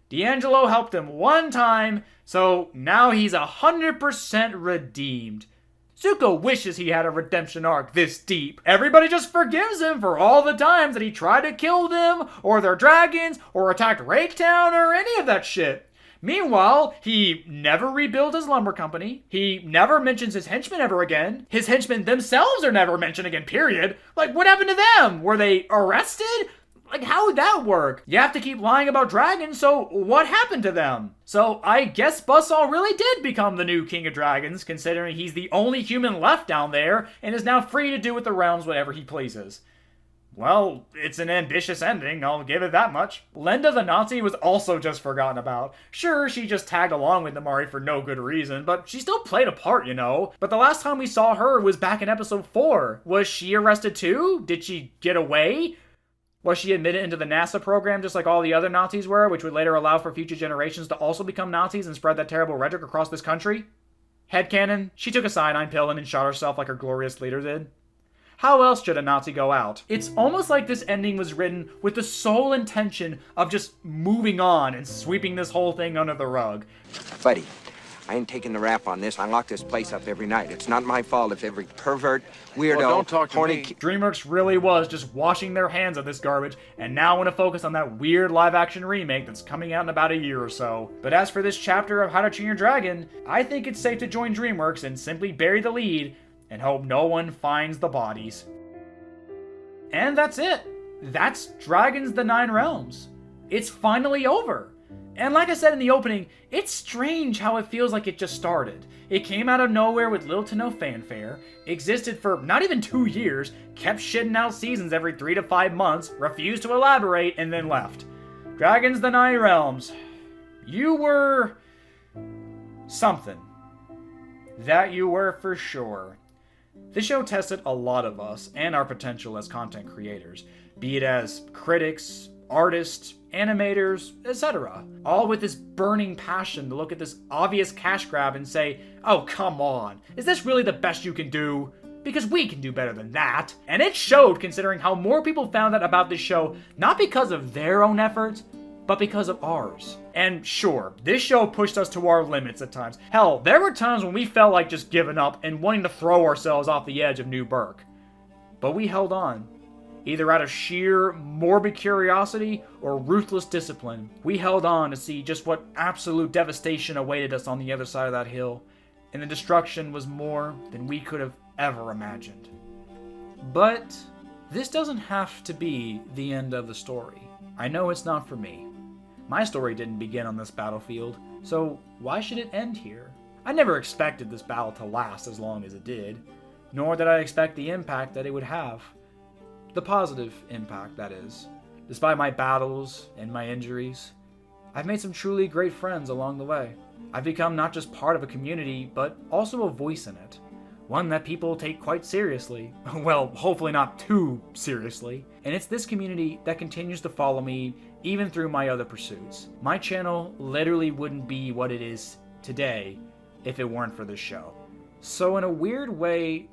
D'Angelo helped him one time, so now he's 100% redeemed. Zuko wishes he had a redemption arc this deep. Everybody just forgives him for all the times that he tried to kill them, or their dragons, or attacked Raketown, or any of that shit. Meanwhile, he never rebuilt his lumber company. He never mentions his henchmen ever again. His henchmen themselves are never mentioned again, period. Like, what happened to them? Were they arrested? Like, how would that work? You have to keep lying about dragons, so what happened to them? So I guess Buzzsaw really did become the new King of Dragons, considering he's the only human left down there, and is now free to do with the realms whatever he pleases. Well, it's an ambitious ending, I'll give it that much. Lenda the Nazi was also just forgotten about. Sure, she just tagged along with Namari for no good reason, but she still played a part, you know? But the last time we saw her was back in episode 4. Was she arrested too? Did she get away? Was she admitted into the NASA program just like all the other Nazis were, which would later allow for future generations to also become Nazis and spread that terrible rhetoric across this country? Headcanon, she took a cyanide pill and shot herself like her glorious leader did. How else should a Nazi go out? It's almost like this ending was written with the sole intention of just moving on and sweeping this whole thing under the rug. Buddy, I ain't taking the rap on this. I lock this place up every night. It's not my fault if every pervert, weirdo, Well, don't talk to horny... me. DreamWorks really was just washing their hands of this garbage, and now want to focus on that weird live-action remake that's coming out in about a year or so. But as for this chapter of How to Train Your Dragon, I think it's safe to join DreamWorks and simply bury the lead and hope no one finds the bodies. And that's it. That's Dragons the 9 Realms. It's finally over. And like I said in the opening, it's strange how it feels like it just started. It came out of nowhere with little to no fanfare, existed for not even 2 years, kept shitting out seasons every 3 to 5 months, refused to elaborate, and then left. Dragons the 9 Realms. You were... something. That you were for sure. This show tested a lot of us and our potential as content creators, be it as critics, artists, animators, etc. All with this burning passion to look at this obvious cash grab and say, oh come on, is this really the best you can do? Because we can do better than that. And it showed, considering how more people found out about this show, not because of their own efforts, but because of ours. And sure, this show pushed us to our limits at times. Hell, there were times when we felt like just giving up and wanting to throw ourselves off the edge of New Burke. But we held on. Either out of sheer morbid curiosity or ruthless discipline, we held on to see just what absolute devastation awaited us on the other side of that hill, and the destruction was more than we could have ever imagined. But this doesn't have to be the end of the story. I know it's not for me. My story didn't begin on this battlefield, so why should it end here? I never expected this battle to last as long as it did, nor did I expect the impact that it would have. The positive impact, that is. Despite my battles and my injuries, I've made some truly great friends along the way. I've become not just part of a community, but also a voice in it. One that people take quite seriously. Well, hopefully not too seriously. And it's this community that continues to follow me even through my other pursuits. My channel literally wouldn't be what it is today if it weren't for this show. So in a weird way,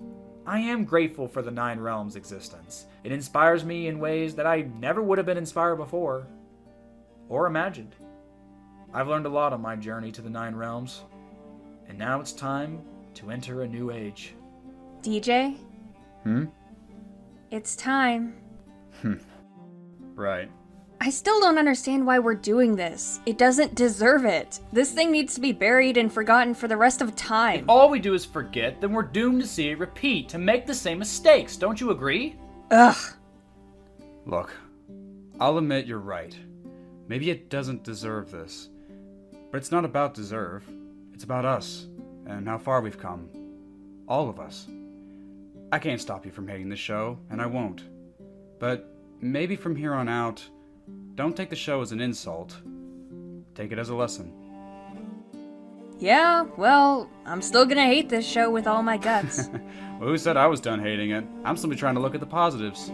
I am grateful for the 9 Realms' existence. It inspires me in ways that I never would have been inspired before, or imagined. I've learned a lot on my journey to the 9 Realms, and now it's time to enter a new age. DJ? It's time. Right. I still don't understand why we're doing this. It doesn't deserve it. This thing needs to be buried and forgotten for the rest of time. If all we do is forget, then we're doomed to see it repeat, to make the same mistakes. Don't you agree? Ugh. Look, I'll admit you're right. Maybe it doesn't deserve this. But it's not about deserve. It's about us, and how far we've come. All of us. I can't stop you from hating the show, and I won't. But maybe from here on out, don't take the show as an insult. Take it as a lesson. Yeah, well, I'm still gonna hate this show with all my guts. Well, who said I was done hating it? I'm simply trying to look at the positives.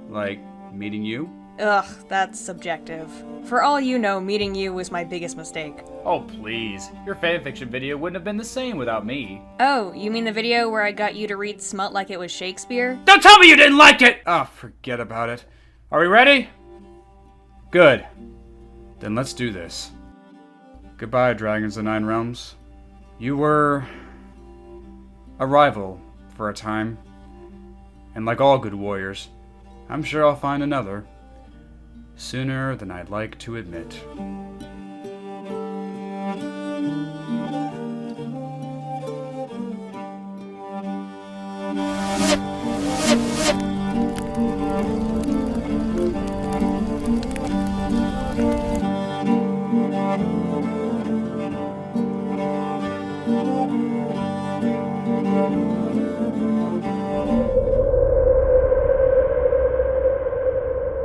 Like, Meeting you? Ugh, that's subjective. For all you know, meeting you was my biggest mistake. Oh, please. Your fanfiction video wouldn't have been the same without me. Oh, you mean the video where I got you to read smut like it was Shakespeare? Don't tell me you didn't like it! Oh, forget about it. Are we ready? Good. Then let's do this. Goodbye, Dragons of Nine Realms. You were a rival for a time. And like all good warriors, I'm sure I'll find another. Sooner than I'd like to admit.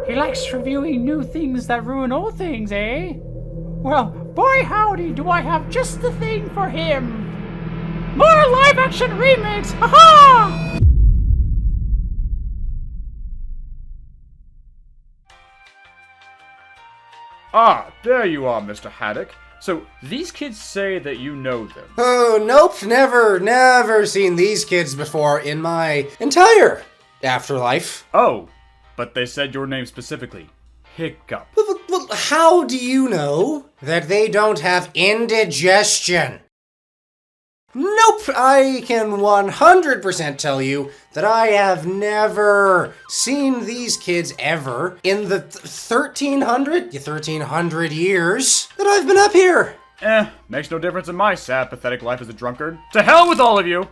He likes reviewing new things that ruin old things, eh? Well, boy howdy, do I have just the thing for him! More live-action remakes! Ha-ha! Ah, there you are, Mr. Haddock. So, these kids say that you know them. Oh, nope, never seen these kids before in my entire afterlife. Oh, but they said your name specifically. Hiccup. Well, how do you know that they don't have indigestion? Nope, I can 100% tell you that I have never seen these kids ever in the 1300 years that I've been up here. Makes no difference in my sad, pathetic life as a drunkard. To hell with all of you!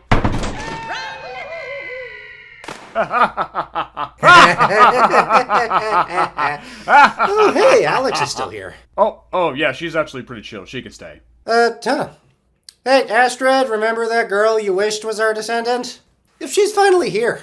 Oh, hey, Alex is still here. Oh, yeah, she's actually pretty chill. She can stay. Hey, Astrid, remember that girl you wished was our descendant? If she's finally here,